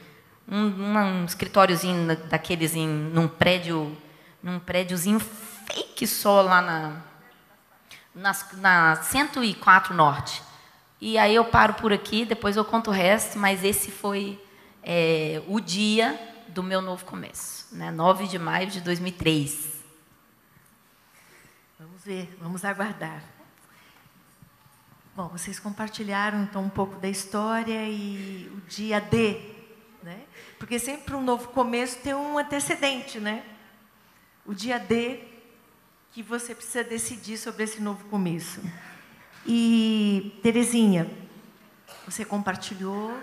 Um escritóriozinho daqueles num prédiozinho fake só lá na 104 Norte. E aí eu paro por aqui, depois eu conto o resto, mas esse foi o dia do meu novo começo, né? 9 de maio de 2003. Vamos ver, vamos aguardar. Bom, vocês compartilharam então um pouco da história e o dia D, né? Porque sempre um novo começo tem um antecedente, né? O dia D que você precisa decidir sobre esse novo começo. E, Terezinha, você compartilhou,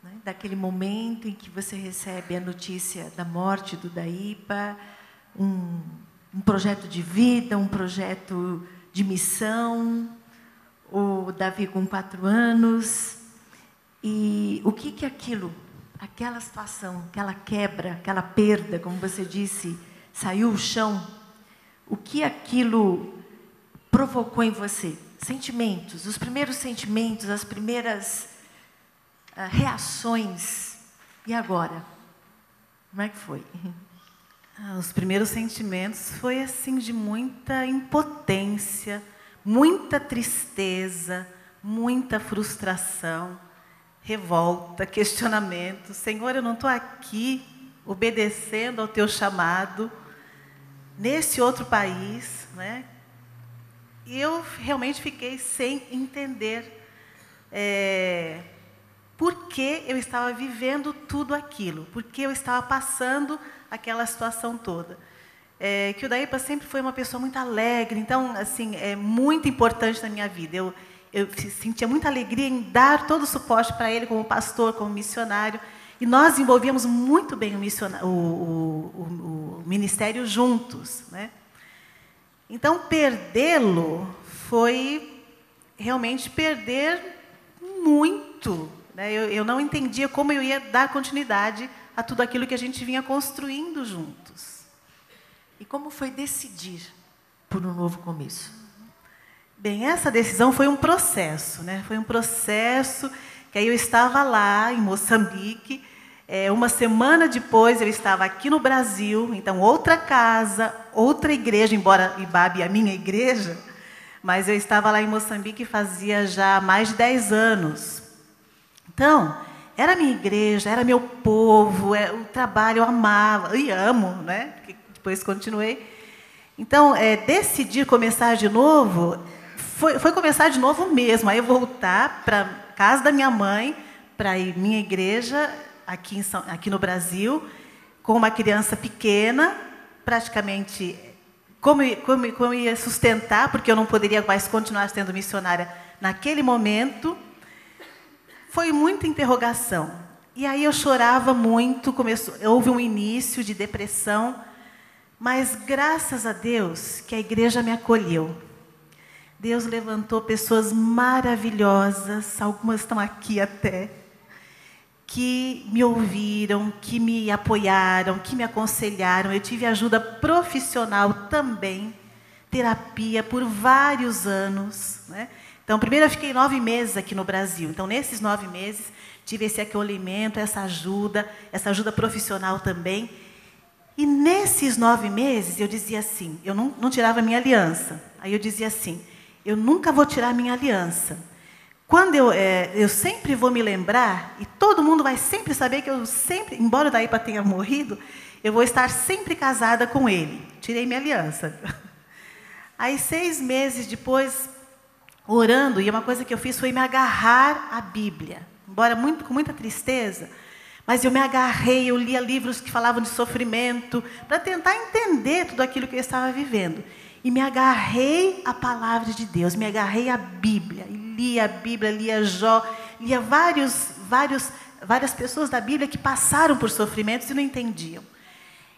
né, daquele momento em que você recebe a notícia da morte do Daíba, um projeto de vida, um projeto de missão, o Davi com 4 anos. E o que aquilo, aquela situação, aquela quebra, aquela perda, como você disse, saiu o chão, o que aquilo provocou em você? Sentimentos, os primeiros sentimentos, as primeiras reações. E agora? Como é que foi? Os primeiros sentimentos foi assim de muita impotência, muita tristeza, muita frustração, revolta, questionamento. Senhor, eu não estou aqui obedecendo ao teu chamado nesse outro país, né? E eu realmente fiquei sem entender por que eu estava vivendo tudo aquilo, por que eu estava passando aquela situação toda. Que o Daíba sempre foi uma pessoa muito alegre, então, assim, é muito importante na minha vida. Eu sentia muita alegria em dar todo o suporte para ele, como pastor, como missionário, e nós desenvolvíamos muito bem o ministério juntos, né? Então, perdê-lo foi realmente perder muito, né? Eu não entendia como eu ia dar continuidade a tudo aquilo que a gente vinha construindo juntos. E como foi decidir por um novo começo? Bem, essa decisão foi um processo, né? Foi um processo que aí eu estava lá em Moçambique, uma semana depois eu estava aqui no Brasil, então outra casa, outra igreja, embora Ibabe é a minha igreja, mas eu estava lá em Moçambique fazia já mais de 10 anos. Então, era a minha igreja, era meu povo, o trabalho eu amava, e amo, né? Depois continuei. Então, decidir começar de novo, foi começar de novo mesmo. Aí eu voltar para a casa da minha mãe, para a minha igreja, aqui no Brasil, com uma criança pequena, praticamente como eu ia sustentar, porque eu não poderia mais continuar sendo missionária naquele momento. Foi muita interrogação. E aí eu chorava muito, houve um início de depressão, mas graças a Deus que a igreja me acolheu. Deus levantou pessoas maravilhosas, algumas estão aqui até, que me ouviram, que me apoiaram, que me aconselharam. Eu tive ajuda profissional também, terapia por vários anos, né? Então, primeiro eu fiquei 9 meses aqui no Brasil. Então, nesses 9 meses, tive esse acolhimento, essa ajuda profissional também. E nesses 9 meses, eu dizia assim, eu não tirava minha aliança. Aí eu dizia assim, eu nunca vou tirar minha aliança. Quando eu sempre vou me lembrar, e todo mundo vai sempre saber que eu sempre, embora o Daipa tenha morrido, eu vou estar sempre casada com ele. Tirei minha aliança. Aí, 6 meses depois, orando, e uma coisa que eu fiz foi me agarrar à Bíblia. Embora com muita tristeza, mas eu me agarrei, eu lia livros que falavam de sofrimento, para tentar entender tudo aquilo que eu estava vivendo. E me agarrei à palavra de Deus, me agarrei à Bíblia, e lia a Bíblia, lia Jó, lia várias pessoas da Bíblia que passaram por sofrimentos e não entendiam.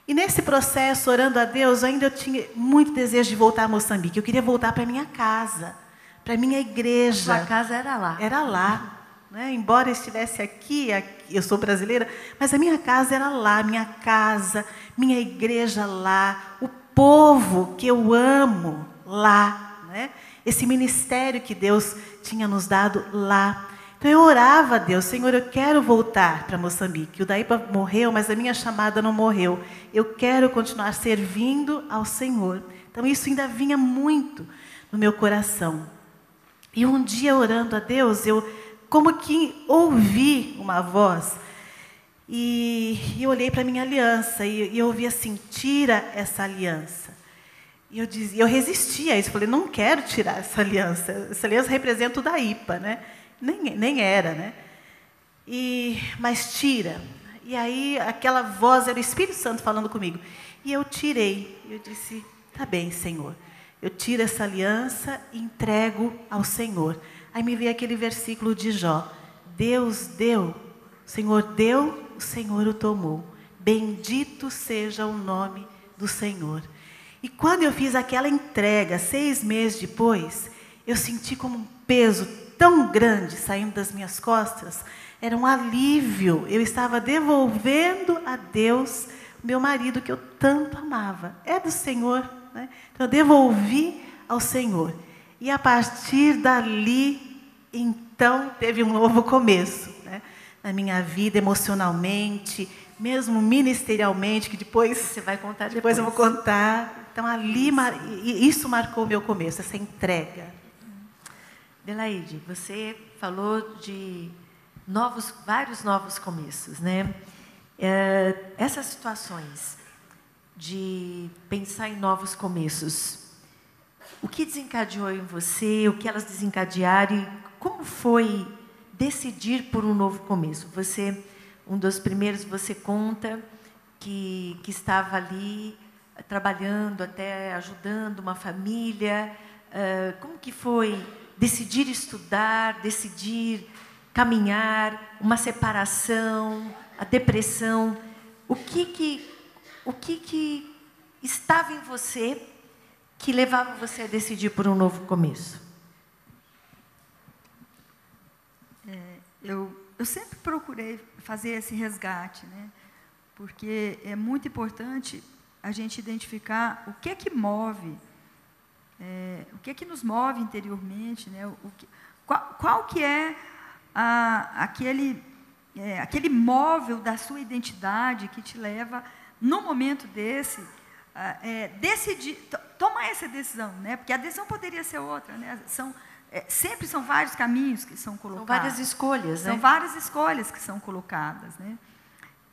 E nesse processo, orando a Deus, ainda eu tinha muito desejo de voltar a Moçambique. Eu queria voltar para a minha casa, para a minha igreja. Sua casa era lá. Era lá. Né? Embora eu estivesse aqui, eu sou brasileira, mas a minha casa era lá, minha casa, minha igreja lá, o povo que eu amo lá, né? Esse ministério que Deus tinha nos dado lá. Então eu orava a Deus, Senhor, eu quero voltar para Moçambique. O Daipa morreu, mas a minha chamada não morreu. Eu quero continuar servindo ao Senhor. Então isso ainda vinha muito no meu coração. E um dia orando a Deus, eu como que ouvi uma voz e eu olhei para a minha aliança e eu ouvi assim, tira essa aliança. E eu resistia a isso, falei, não quero tirar essa aliança representa o Daipa, né? Nem era, né? Mas tira. E aí aquela voz era o Espírito Santo falando comigo. E eu tirei, eu disse, tá bem, Senhor, eu tiro essa aliança e entrego ao Senhor. Aí me veio aquele versículo de Jó. Deus deu, o Senhor deu, o Senhor o tomou. Bendito seja o nome do Senhor. E quando eu fiz aquela entrega, 6 meses depois, eu senti como um peso tão grande saindo das minhas costas. Era um alívio. Eu estava devolvendo a Deus o meu marido que eu tanto amava. É do Senhor, né? Então eu devolvi ao Senhor. E a partir dali, então, teve um novo começo, né? Na minha vida, emocionalmente, mesmo ministerialmente, que depois você vai contar depois eu vou contar. Então, ali, isso marcou o meu começo, essa entrega. Delaide, você falou de vários novos começos, né? Essas situações de pensar em novos começos, o que desencadeou em você, o que elas desencadearam e como foi decidir por um novo começo? Você, um dos primeiros, você conta que estava ali trabalhando, até ajudando uma família. Como que foi decidir estudar, decidir caminhar, uma separação, a depressão? O que estava em você que levava você a decidir por um novo começo? Eu sempre procurei fazer esse resgate, né? Porque é muito importante a gente identificar o que é que move, o que é que nos move interiormente, né? Qual que é aquele móvel da sua identidade que te leva, num momento desse, decidir, tomar essa decisão, né? Porque a decisão poderia ser outra, né? Sempre são vários caminhos que são colocados. São várias escolhas, né? São várias escolhas que são colocadas, né?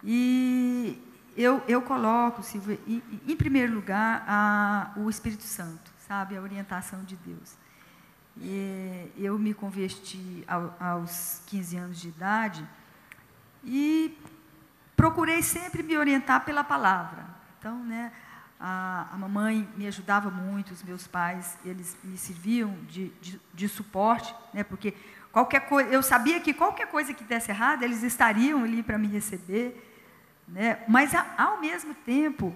E eu coloco, Silvia, em primeiro lugar, o Espírito Santo, sabe? A orientação de Deus. Eu me converti aos 15 anos de idade e procurei sempre me orientar pela palavra. Então, né, A mamãe me ajudava muito, os meus pais, eles me serviam de suporte, né? Porque qualquer coisa, eu sabia que qualquer coisa que desse errado, eles estariam ali para me receber, né? Mas, ao mesmo tempo,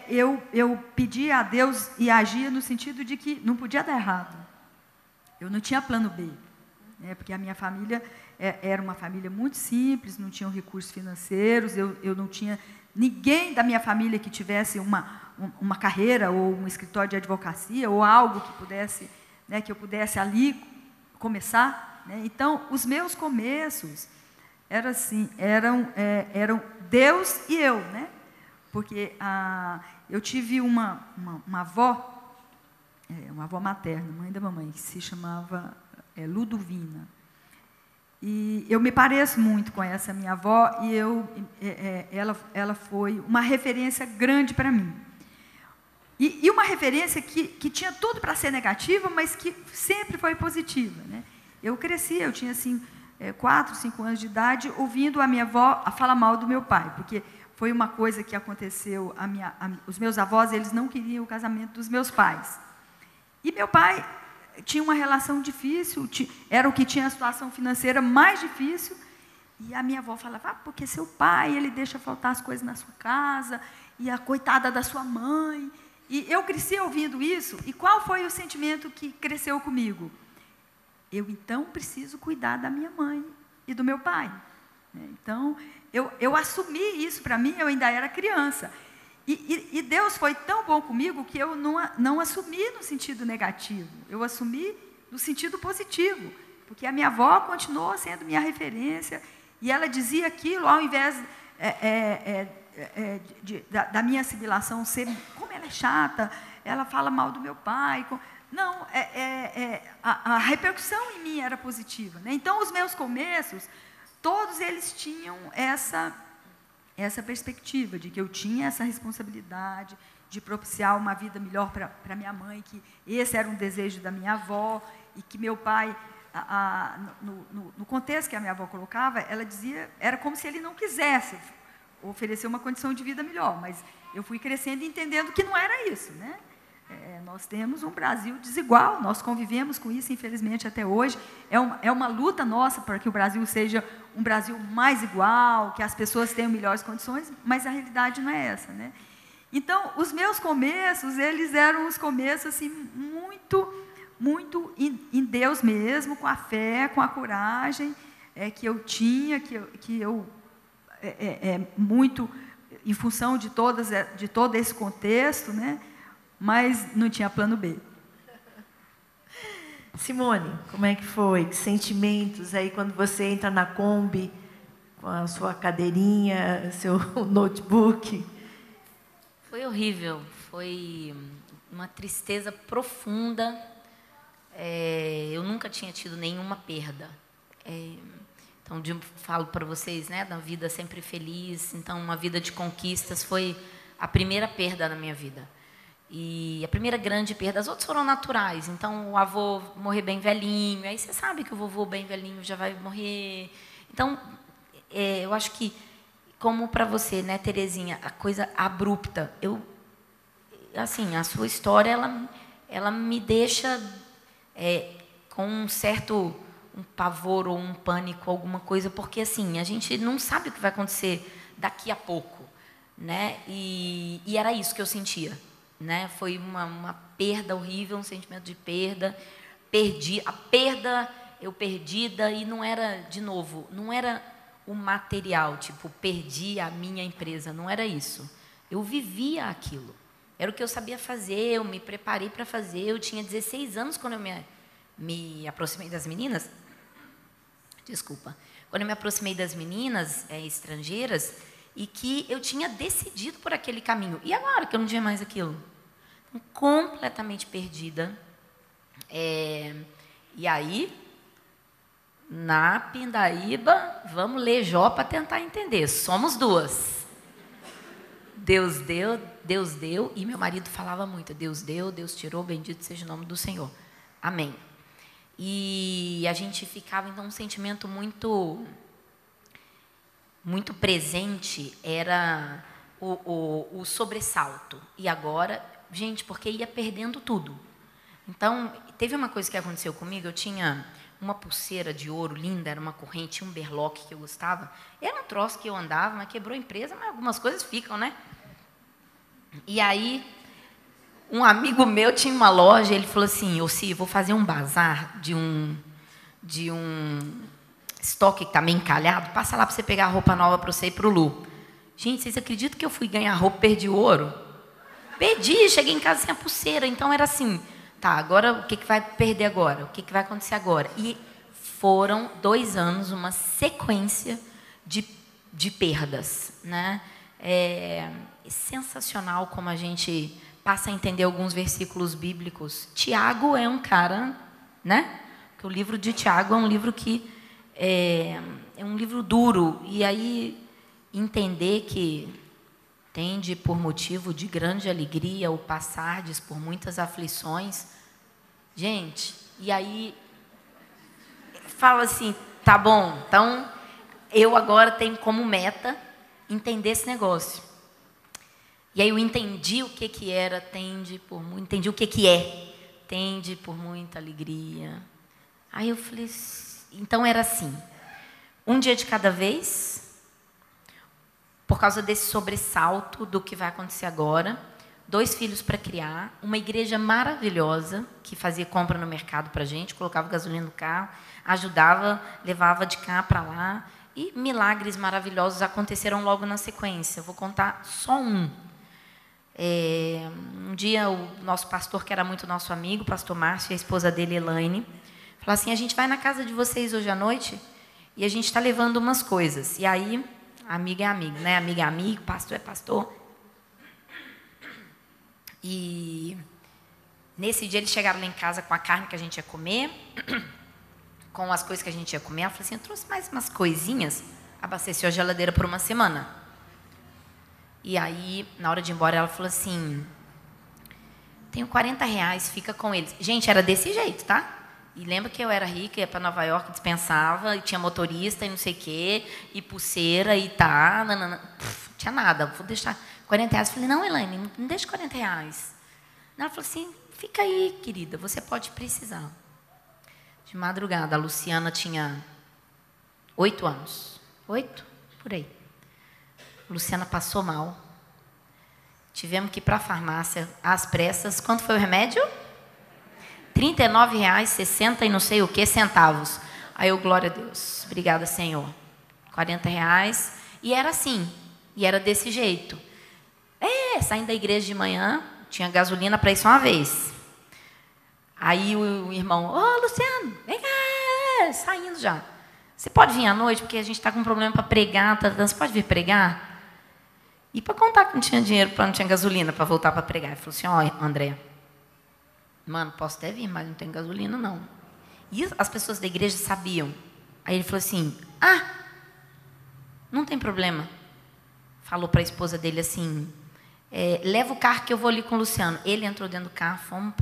eu pedia a Deus e agia no sentido de que não podia dar errado. Eu não tinha plano B, né? Porque a minha família era uma família muito simples, não tinham recursos financeiros, eu não tinha ninguém da minha família que tivesse uma carreira ou um escritório de advocacia ou algo que pudesse, né, que eu pudesse ali começar, né? Então, os meus começos eram assim, eram Deus e eu, né? Porque eu tive uma avó, uma avó materna, mãe da mamãe, que se chamava Ludovina. E eu me pareço muito com essa minha avó e ela foi uma referência grande para mim. E uma referência que tinha tudo para ser negativa, mas que sempre foi positiva, né? Eu cresci, eu tinha assim, 4, 5 anos de idade, ouvindo a minha avó falar mal do meu pai, porque foi uma coisa que aconteceu, os meus avós, eles não queriam o casamento dos meus pais. E meu pai tinha uma relação difícil, era o que tinha a situação financeira mais difícil, e a minha avó falava, porque seu pai, ele deixa faltar as coisas na sua casa, e a coitada da sua mãe. E eu cresci ouvindo isso, e qual foi o sentimento que cresceu comigo? Eu, então, preciso cuidar da minha mãe e do meu pai. Então, eu assumi isso para mim, eu ainda era criança. E Deus foi tão bom comigo que eu não assumi no sentido negativo, eu assumi no sentido positivo, porque a minha avó continuou sendo minha referência, e ela dizia aquilo, ao invés da minha assimilação ser, como ela é chata, ela fala mal do meu pai. Não, a repercussão em mim era positiva, né? Então, os meus começos, todos eles tinham essa perspectiva de que eu tinha essa responsabilidade de propiciar uma vida melhor para minha mãe, que esse era um desejo da minha avó, e que meu pai, no contexto que a minha avó colocava, ela dizia, era como se ele não quisesse oferecer uma condição de vida melhor, mas eu fui crescendo e entendendo que não era isso, né? Nós temos um Brasil desigual, nós convivemos com isso, infelizmente, até hoje. É uma luta nossa para que o Brasil seja um Brasil mais igual, que as pessoas tenham melhores condições, mas a realidade não é essa, né? Então, os meus começos, eles eram os começos assim, muito em Deus mesmo, com a fé, com a coragem que eu tinha, que eu muito em função de todo esse contexto, né? Mas não tinha plano B. Simone, como é que foi? Que sentimentos aí quando você entra na Kombi com a sua cadeirinha, seu notebook? Foi horrível, foi uma tristeza profunda. Eu nunca tinha tido nenhuma perda. Então, falo para vocês, né, da vida sempre feliz. Então, uma vida de conquistas foi a primeira perda na minha vida. E a primeira grande perda, as outras foram naturais. Então, o avô morrer bem velhinho, aí você sabe que o vovô bem velhinho já vai morrer. Então, eu acho que, como para você, né, Terezinha, a coisa abrupta, assim, a sua história, ela me deixa com um certo pavor ou um pânico, alguma coisa, porque, assim, a gente não sabe o que vai acontecer daqui a pouco, né? E era isso que eu sentia. Né? Foi uma perda horrível, um sentimento de perda. Eu perdida, e não era, de novo, não era o material, tipo, perdi a minha empresa, não era isso. Eu vivia aquilo, era o que eu sabia fazer, eu me preparei para fazer. Eu tinha 16 anos quando eu me aproximei das meninas. Desculpa. Quando eu me aproximei das meninas estrangeiras, e que eu tinha decidido por aquele caminho. E agora que eu não tinha mais aquilo? Completamente perdida. E aí, na pindaíba, vamos ler Jó para tentar entender. Somos duas. Deus deu, e meu marido falava muito, Deus deu, Deus tirou, bendito seja o nome do Senhor. Amém. E a gente ficava, então, um sentimento muito presente, era o sobressalto. E agora, gente, porque ia perdendo tudo. Então, teve uma coisa que aconteceu comigo, eu tinha uma pulseira de ouro linda, era uma corrente, um berloque que eu gostava. Era um troço que eu andava, mas quebrou a empresa, mas algumas coisas ficam, né? E aí, um amigo meu tinha uma loja, ele falou assim, Ossi, vou fazer um bazar de um estoque que está meio encalhado, passa lá para você pegar a roupa nova para você e para o Lu. Gente, vocês acreditam que eu fui ganhar roupa e perdi o ouro? Perdi, cheguei em casa sem a pulseira. Então era assim, tá, agora o que vai perder agora? O que vai acontecer agora? E foram 2 anos, uma sequência de perdas, né? É sensacional como a gente passa a entender alguns versículos bíblicos. Tiago é um cara, né? Porque o livro de Tiago é um livro que é um livro duro. E aí entender que tende por motivo de grande alegria o passardes por muitas aflições. Gente, e aí fala assim, tá bom, então eu agora tenho como meta entender esse negócio. E aí eu entendi o que era entendi o que é tende por muita alegria. Aí eu falei, então era assim, um dia de cada vez, por causa desse sobressalto do que vai acontecer agora, 2 filhos para criar, uma igreja maravilhosa, que fazia compra no mercado para a gente, colocava gasolina no carro, ajudava, levava de cá para lá, e milagres maravilhosos aconteceram logo na sequência. Eu vou contar só um. Um dia, o nosso pastor, que era muito nosso amigo, o pastor Márcio, e a esposa dele, Elaine, falou assim, a gente vai na casa de vocês hoje à noite, e a gente está levando umas coisas. E aí, amigo é amigo, né? Amigo é amigo, pastor é pastor. E nesse dia eles chegaram lá em casa com a carne que a gente ia comer, com as coisas que a gente ia comer. Ela falou assim, eu trouxe mais umas coisinhas, abasteceu a geladeira por uma semana. E aí, na hora de ir embora, ela falou assim, tenho R$40, fica com eles. Gente, era desse jeito, tá? E lembra que eu era rica, ia para Nova York, dispensava, e tinha motorista e não sei o quê, e pulseira, e tá, não tinha nada, vou deixar R$40. Eu falei, não, Elaine, não deixa R$40. Ela falou assim, fica aí, querida, você pode precisar. De madrugada, a Luciana tinha 8 anos. 8? Por aí. A Luciana passou mal. Tivemos que ir para a farmácia, às pressas. Quanto foi o remédio? R$39,60 e não sei o que centavos. Aí eu, glória a Deus, obrigada, Senhor. R$40. E era assim, e era desse jeito. Saindo da igreja de manhã, tinha gasolina para ir só uma vez. Aí o irmão, Luciano, vem cá, saindo já. Você pode vir à noite, porque a gente está com um problema para pregar, você pode vir pregar? E para contar que não tinha dinheiro, não tinha gasolina para voltar para pregar. Ele falou assim, André, mano, posso até vir, mas não tem gasolina, não. E as pessoas da igreja sabiam. Aí ele falou assim, não tem problema. Falou para a esposa dele assim, leva o carro que eu vou ali com o Luciano. Ele entrou dentro do carro, fomos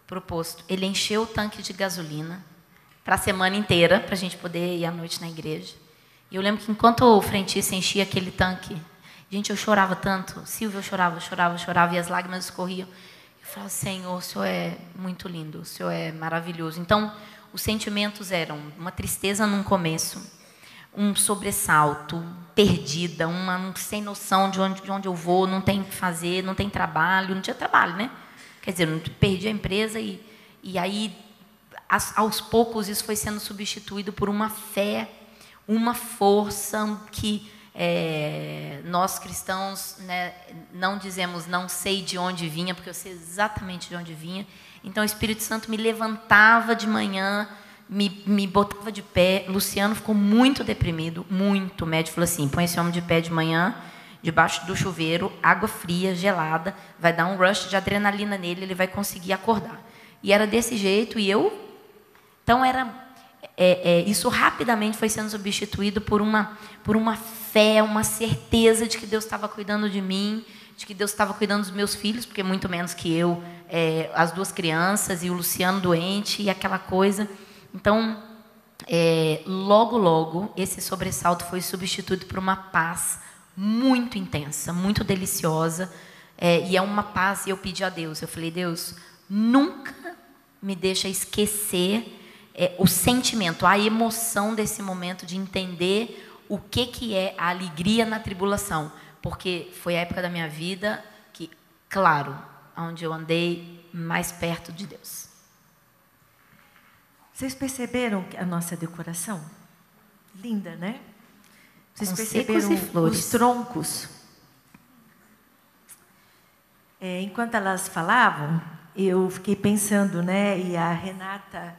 pro posto. Ele encheu o tanque de gasolina para a semana inteira, para a gente poder ir à noite na igreja. E eu lembro que enquanto o frentista enchia aquele tanque, gente, eu chorava tanto. Silvia, eu chorava, e as lágrimas escorriam. Eu falava, Senhor, o Senhor é muito lindo, o Senhor é maravilhoso. Então, os sentimentos eram uma tristeza num começo, um sobressalto, perdida, uma sem noção de onde eu vou, não tem o que fazer, não tem trabalho, não tinha trabalho, né? Quer dizer, eu perdi a empresa e aí, aos poucos, isso foi sendo substituído por uma fé, uma força que nós cristãos, né, não dizemos não sei de onde vinha, porque eu sei exatamente de onde vinha. Então o Espírito Santo me levantava de manhã, me botava de pé. Luciano ficou muito deprimido, muito. O médico falou assim, põe esse homem de pé de manhã, debaixo do chuveiro, água fria, gelada, vai dar um rush de adrenalina nele, ele vai conseguir acordar. E era desse jeito, e eu... Então isso rapidamente foi sendo substituído por uma fé, uma certeza de que Deus estava cuidando de mim, de que Deus estava cuidando dos meus filhos, porque muito menos que eu, as 2 crianças e o Luciano doente e aquela coisa. Então, logo, esse sobressalto foi substituído por uma paz muito intensa, muito deliciosa, e é uma paz. E eu pedi a Deus, eu falei, Deus, nunca me deixa esquecer o sentimento, a emoção desse momento de entender o que é a alegria na tribulação, porque foi a época da minha vida que, claro, onde eu andei mais perto de Deus. Vocês perceberam a nossa decoração? Linda, né? Vocês Com perceberam secos e flores. os troncos? Enquanto elas falavam, eu fiquei pensando, né? E a Renata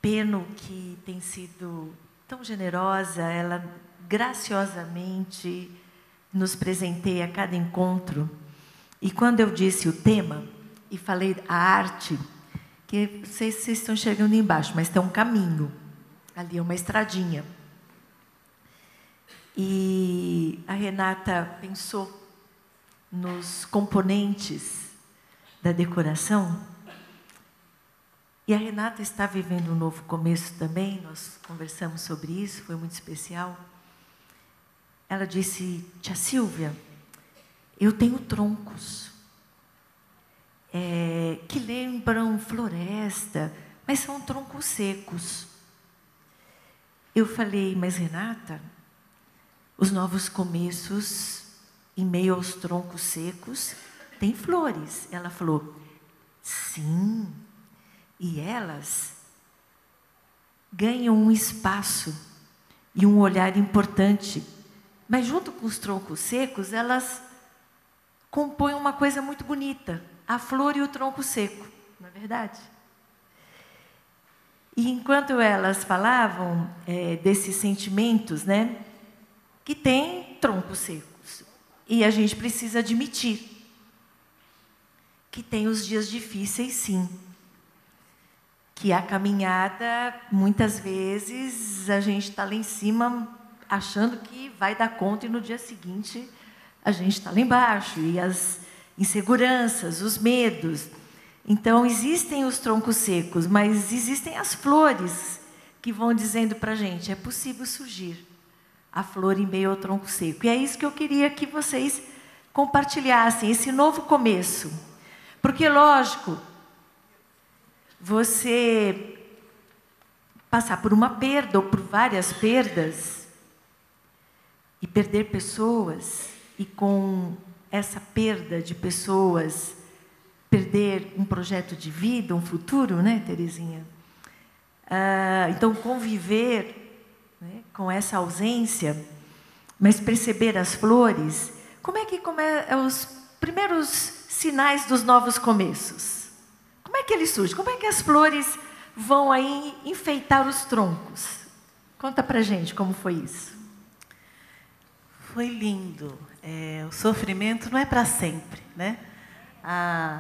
Peno, que tem sido tão generosa, ela graciosamente nos presenteia a cada encontro. E quando eu disse o tema e falei a arte, que não sei se vocês estão chegando embaixo, mas tem um caminho, ali é uma estradinha. E a Renata pensou nos componentes da decoração. E a Renata está vivendo um novo começo também, nós conversamos sobre isso, foi muito especial. Ela disse, tia Silvia, eu tenho troncos que lembram floresta, mas são troncos secos. Eu falei, mas Renata, os novos começos, em meio aos troncos secos, tem flores. Ela falou, sim, e elas ganham um espaço e um olhar importante. Mas junto com os troncos secos, elas compõem uma coisa muito bonita, a flor e o tronco seco, não é verdade? E enquanto elas falavam desses sentimentos, né, que tem troncos secos, e a gente precisa admitir que tem os dias difíceis, sim. Que a caminhada, muitas vezes, a gente está lá em cima achando que vai dar conta e no dia seguinte a gente está lá embaixo. E as inseguranças, os medos. Então, existem os troncos secos, mas existem as flores que vão dizendo para a gente, é possível surgir a flor em meio ao tronco seco. E é isso que eu queria que vocês compartilhassem, esse novo começo. Porque, lógico, você passar por uma perda ou por várias perdas e perder pessoas, e com essa perda de pessoas, perder um projeto de vida, um futuro, né, Terezinha? Então, conviver, né, com essa ausência, mas perceber as flores, como é que os primeiros sinais dos novos começos? Como é que eles surgem? Como é que as flores vão aí enfeitar os troncos? Conta pra gente como foi isso. Foi lindo. O sofrimento não é para sempre, né?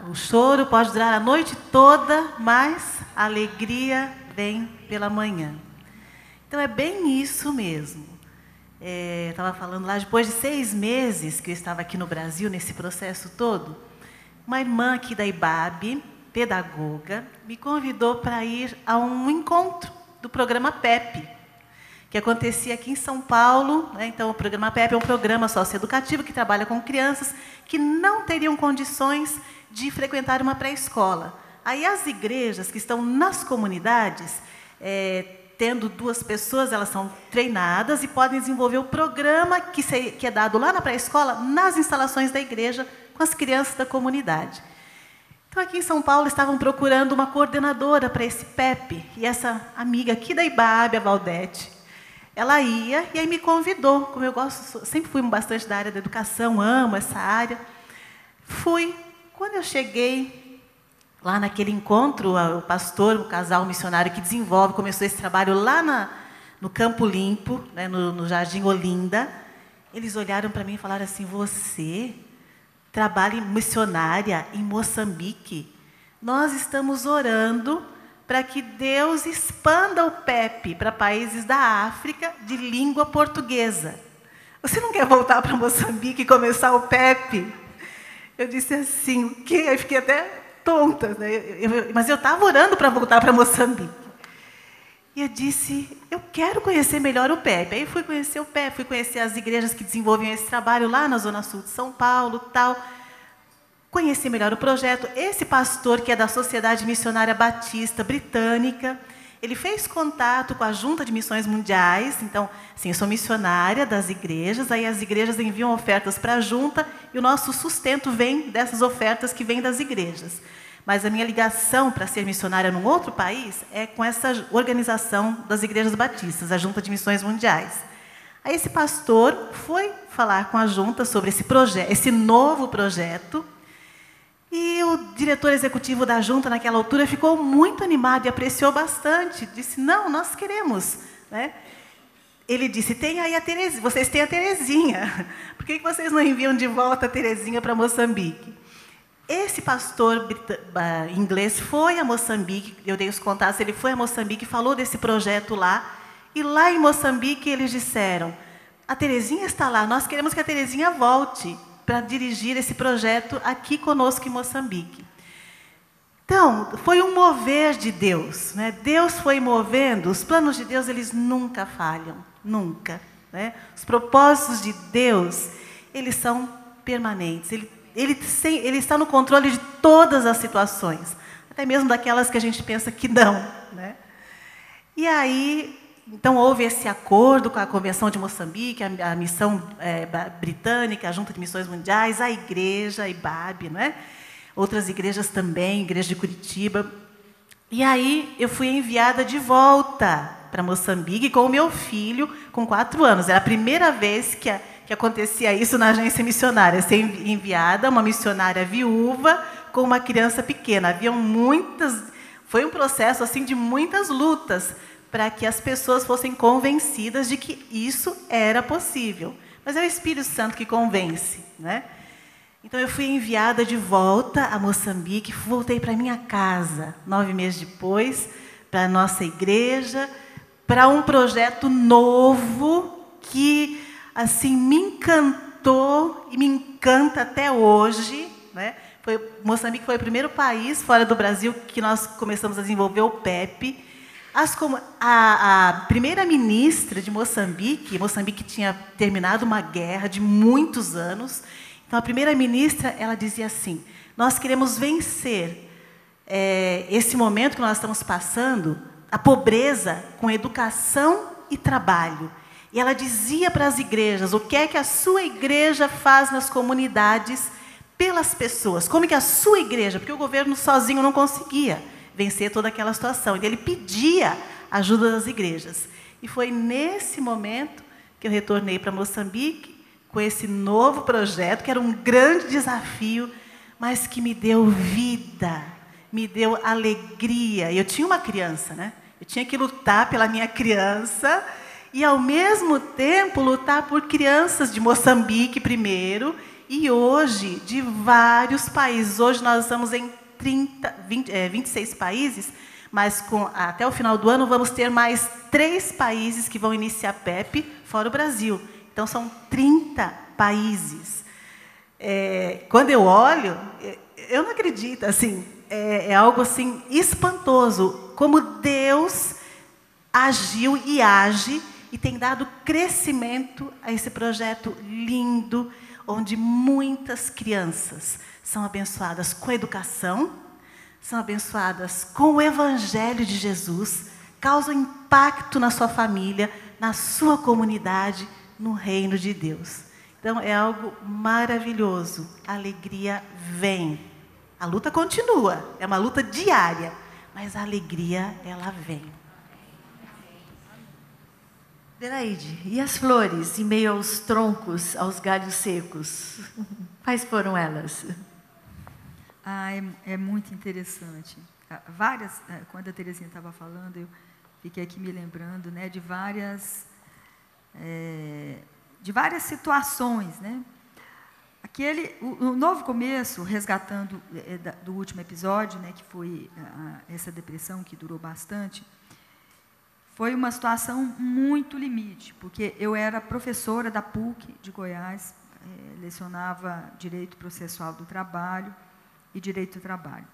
O choro pode durar a noite toda, mas a alegria vem pela manhã. Então é bem isso mesmo. Estava falando lá, depois de 6 meses que eu estava aqui no Brasil, nesse processo todo, uma irmã aqui da IBAB, pedagoga, me convidou para ir a um encontro do programa PEP, que acontecia aqui em São Paulo, né? Então, o programa PEP é um programa socioeducativo que trabalha com crianças que não teriam condições de frequentar uma pré-escola. Aí as igrejas que estão nas comunidades, tendo 2 pessoas, elas são treinadas e podem desenvolver o programa que é dado lá na pré-escola, nas instalações da igreja, com as crianças da comunidade. Então, aqui em São Paulo, estavam procurando uma coordenadora para esse PEP, e essa amiga aqui da IBAB, a Valdete, ela ia e aí me convidou, como eu gosto, sempre fui bastante da área da educação, amo essa área. Fui. Quando eu cheguei lá naquele encontro, o pastor, o casal missionário que desenvolve, começou esse trabalho lá no Campo Limpo, né, no Jardim Olinda, eles olharam para mim e falaram assim, você trabalha missionária em Moçambique? Nós estamos orando para que Deus expanda o PEP para países da África de língua portuguesa. Você não quer voltar para Moçambique e começar o PEP? Eu disse assim, o quê? Eu fiquei até tonta, né? Mas eu estava orando para voltar para Moçambique. E eu disse, eu quero conhecer melhor o PEP. Aí fui conhecer o PEP, fui conhecer as igrejas que desenvolviam esse trabalho lá na Zona Sul de São Paulo, tal. Conheci melhor o projeto. Esse pastor, que é da Sociedade Missionária Batista Britânica, ele fez contato com a Junta de Missões Mundiais. Então, sim, eu sou missionária das igrejas, aí as igrejas enviam ofertas para a Junta e o nosso sustento vem dessas ofertas que vêm das igrejas. Mas a minha ligação para ser missionária num outro país é com essa organização das igrejas batistas, a Junta de Missões Mundiais. Aí esse pastor foi falar com a Junta sobre esse projeto, esse novo projeto, e o diretor executivo da Junta, naquela altura, ficou muito animado e apreciou bastante. Disse, não, nós queremos, né? Ele disse, tem aí a Terezinha, vocês têm a Terezinha, por que vocês não enviam de volta a Terezinha para Moçambique? Esse pastor inglês foi a Moçambique, eu dei os contatos, ele foi a Moçambique, falou desse projeto lá, e lá em Moçambique eles disseram, a Terezinha está lá, nós queremos que a Terezinha volte para dirigir esse projeto aqui conosco em Moçambique. Então, foi um mover de Deus, né? Deus foi movendo, os planos de Deus, eles nunca falham, nunca, né? Os propósitos de Deus, eles são permanentes, Ele está no controle de todas as situações, até mesmo daquelas que a gente pensa que não, né? E aí, então, houve esse acordo com a Convenção de Moçambique, a missão britânica, a Junta de Missões Mundiais, a igreja, a IBAB, né? Outras igrejas também, igreja de Curitiba. E aí, eu fui enviada de volta para Moçambique com o meu filho, com 4 anos. Era a primeira vez que acontecia isso na agência missionária, ser enviada uma missionária viúva com uma criança pequena. Haviam foi um processo assim de muitas lutas para que as pessoas fossem convencidas de que isso era possível. Mas é o Espírito Santo que convence, né? Então eu fui enviada de volta a Moçambique, voltei para minha casa 9 meses depois, para a nossa igreja, para um projeto novo que assim, me encantou e me encanta até hoje, né? Moçambique foi o primeiro país fora do Brasil que nós começamos a desenvolver o PEP. A primeira-ministra de Moçambique tinha terminado uma guerra de muitos anos. Então, a primeira-ministra, ela dizia assim, nós queremos vencer esse momento que nós estamos passando, a pobreza, com educação e trabalho. E ela dizia para as igrejas, o que é que a sua igreja faz nas comunidades pelas pessoas? Como é que a sua igreja, porque o governo sozinho não conseguia vencer toda aquela situação. E ele pedia ajuda das igrejas. E foi nesse momento que eu retornei para Moçambique, com esse novo projeto, que era um grande desafio, mas que me deu vida, me deu alegria. E eu tinha uma criança, né? Eu tinha que lutar pela minha criança, e, ao mesmo tempo, lutar por crianças de Moçambique primeiro, e hoje, de vários países. Hoje nós estamos em 26 países, mas até o final do ano vamos ter mais 3 países que vão iniciar PEP, fora o Brasil. Então, são 30 países. Quando eu olho, eu não acredito, assim, é algo assim espantoso, como Deus agiu e age, e tem dado crescimento a esse projeto lindo, onde muitas crianças são abençoadas com a educação, são abençoadas com o Evangelho de Jesus, causam impacto na sua família, na sua comunidade, no reino de Deus. Então, é algo maravilhoso. A alegria vem. A luta continua, é uma luta diária, mas a alegria, ela vem. Delaide, e as flores em meio aos troncos, aos galhos secos? Quais foram elas? É muito interessante. Quando a Terezinha estava falando, eu fiquei aqui me lembrando, né, de várias situações, né? O novo começo, resgatando do último episódio, né, que foi essa depressão que durou bastante, foi uma situação muito limite, porque eu era professora da PUC de Goiás, lecionava Direito Processual do Trabalho e Direito do Trabalho.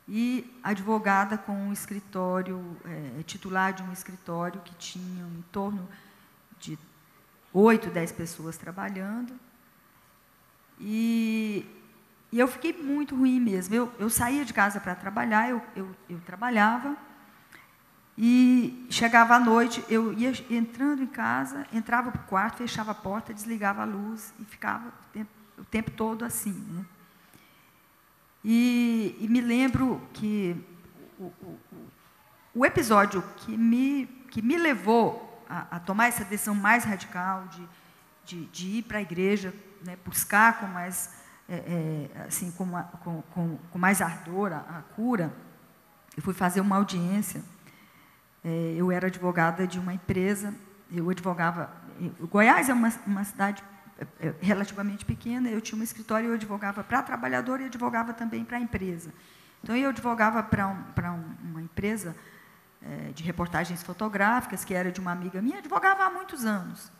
e advogada com um escritório, titular de um escritório que tinha em torno de 8, 10 pessoas trabalhando. E eu fiquei muito ruim mesmo. Eu saía de casa para trabalhar, eu trabalhava, e chegava à noite, eu ia entrando em casa, entrava para o quarto, fechava a porta, desligava a luz e ficava o tempo todo assim, né? E me lembro que o episódio que me levou a tomar essa decisão mais radical de ir para a igreja, né, buscar com mais, assim, com mais ardor a cura, eu fui fazer uma audiência. Eu era advogada de uma empresa, eu advogava. Goiás é uma cidade relativamente pequena, eu tinha um escritório e eu advogava para trabalhador e advogava também para a empresa. Então, eu advogava para uma empresa de reportagens fotográficas, que era de uma amiga minha, advogava há muitos anos.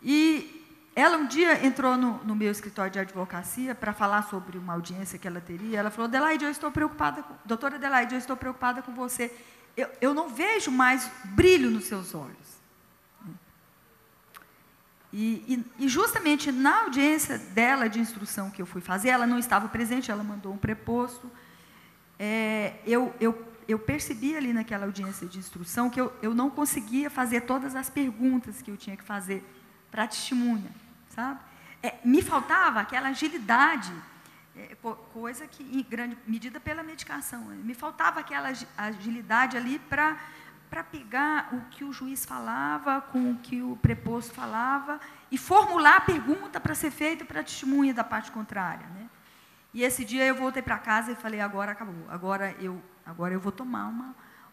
E ela um dia entrou no meu escritório de advocacia para falar sobre uma audiência que ela teria. Ela falou: Adelaide, eu estou preocupada, doutora Adelaide, eu estou preocupada com você. Eu não vejo mais brilho nos seus olhos. E justamente na audiência dela de instrução que eu fui fazer, ela não estava presente, ela mandou um preposto. Eu percebi ali naquela audiência de instrução que eu não conseguia fazer todas as perguntas que eu tinha que fazer para a testemunha, sabe? Me faltava aquela agilidade, coisa que, em grande medida, pela medicação. Me faltava aquela agilidade ali para pegar o que o juiz falava com o que o preposto falava e formular a pergunta para ser feita para a testemunha da parte contrária, né? E esse dia eu voltei para casa e falei: agora acabou, agora eu vou tomar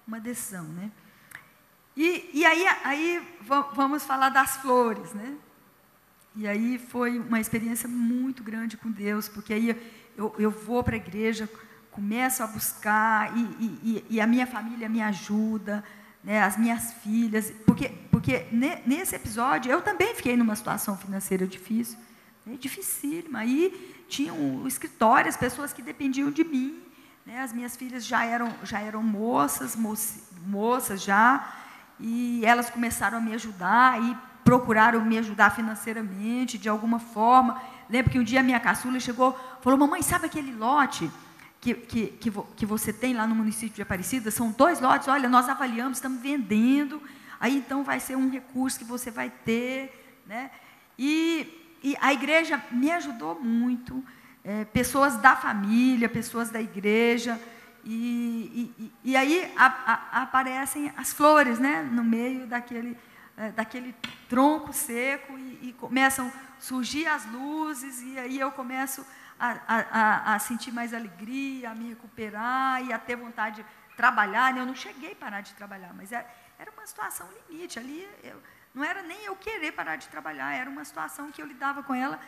uma decisão, né? E aí vamos falar das flores, né? E aí foi uma experiência muito grande com Deus, porque aí eu vou para a igreja, começo a buscar, e a minha família me ajuda, né, as minhas filhas, porque nesse episódio eu também fiquei numa situação financeira difícil, né, dificílima. Aí tinha o escritório, as pessoas que dependiam de mim, né, as minhas filhas já eram moças já, e elas começaram a me ajudar e procuraram me ajudar financeiramente, de alguma forma. Lembro que um dia a minha caçula chegou, falou: mamãe, sabe aquele lote que você tem lá no município de Aparecida? São 2 lotes, olha, nós avaliamos, estamos vendendo, aí então vai ser um recurso que você vai ter, né? E a igreja me ajudou muito, pessoas da família, pessoas da igreja, e aí aparecem as flores, né, no meio daquele tronco seco, e começam a surgir as luzes, e aí eu começo a sentir mais alegria, a me recuperar e a ter vontade de trabalhar, né? Eu não cheguei a parar de trabalhar, mas era uma situação limite. Ali não era nem eu querer parar de trabalhar, era uma situação que eu lidava com ela.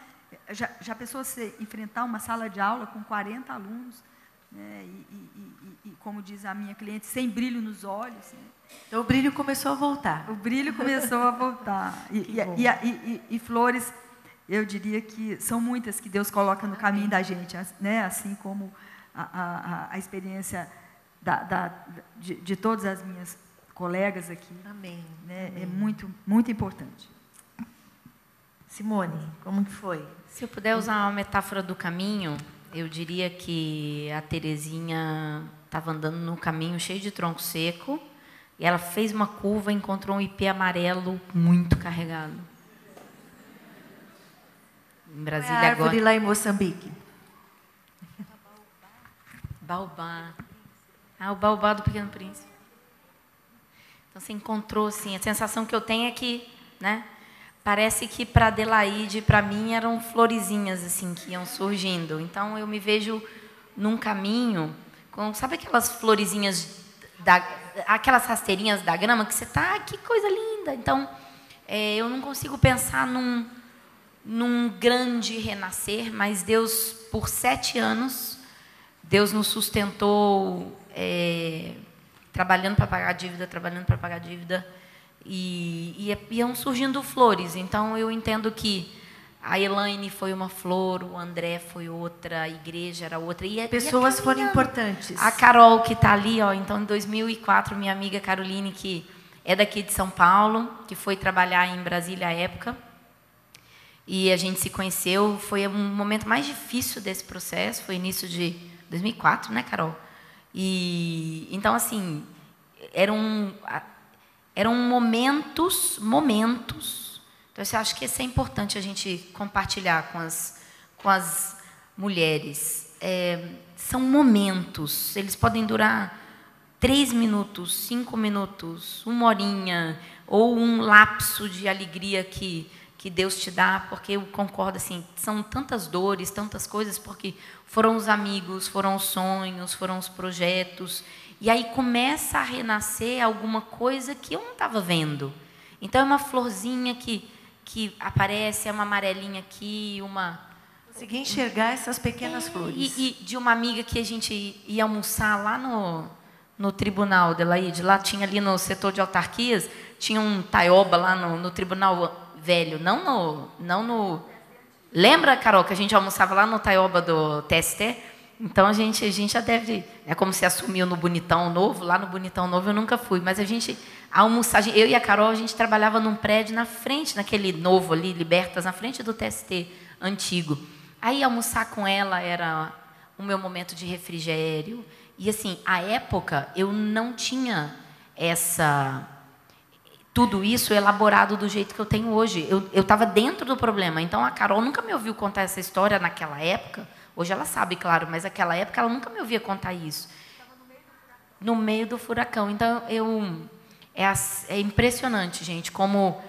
Já pensou você enfrentar uma sala de aula com 40 alunos, né? E como diz a minha cliente, sem brilho nos olhos, né? Então, o brilho começou a voltar. O brilho começou a voltar. E flores, eu diria que são muitas que Deus coloca no caminho da gente, né? Assim como a experiência de todas as minhas colegas aqui. Amém. Né? Amém. É muito, muito importante. Simone, como que foi? Se eu puder usar uma metáfora do caminho, eu diria que a Terezinha estava andando no caminho cheio de tronco seco, e ela fez uma curva e encontrou um ipê amarelo muito carregado. Em Brasília Qual é a árvore agora. lá em Moçambique? Baobá. O baobá do Pequeno Príncipe. Então, você encontrou, assim, a sensação que eu tenho é que, né, parece que para Adelaide, para mim, eram florezinhas, assim, que iam surgindo. Então, eu me vejo num caminho, sabe aquelas florezinhas, aquelas rasteirinhas da grama, que você está, que coisa linda. Então, eu não consigo pensar num grande renascer, mas Deus, por 7 anos, Deus nos sustentou trabalhando para pagar a dívida, e iam surgindo flores. Então, eu entendo que A Elaine foi uma flor, o André foi outra, a igreja era outra. Pessoas foram importantes. A Carol, que está ali, ó, então, em 2004, minha amiga Caroline, que é daqui de São Paulo, que foi trabalhar em Brasília à época. E a gente se conheceu, foi um momento mais difícil desse processo, foi início de 2004, né, Carol? E então, assim, eram momentos. Então, eu acho que isso é importante a gente compartilhar com as mulheres. São momentos, eles podem durar 3 minutos, 5 minutos, 1 horinha, ou um lapso de alegria que Deus te dá, porque eu concordo, assim, são tantas dores, tantas coisas, porque foram os amigos, foram os sonhos, foram os projetos, e aí começa a renascer alguma coisa que eu não estava vendo. Então, é uma florzinha que aparece, é uma amarelinha aqui, Consegui enxergar essas pequenas flores. E de uma amiga que a gente ia almoçar lá no tribunal, Adelaide, lá tinha ali no setor de autarquias, tinha um taioba lá no tribunal velho, não no... Lembra, Carol, que a gente almoçava lá no taioba do TST? Então, a gente já deve... É como se assumiu no Bonitão Novo. Lá no Bonitão Novo eu nunca fui. Mas a gente almoçava... Eu e a Carol, a gente trabalhava num prédio na frente, naquele novo ali, Libertas, na frente do TST antigo. Aí, almoçar com ela era o meu momento de refrigério. E, assim, à época, eu não tinha tudo isso elaborado do jeito que eu tenho hoje. Eu estava dentro do problema. Então, a Carol nunca me ouviu contar essa história naquela época. Hoje ela sabe, claro, mas naquela época ela nunca me ouvia contar isso. No meio do furacão. Então, é impressionante, gente, como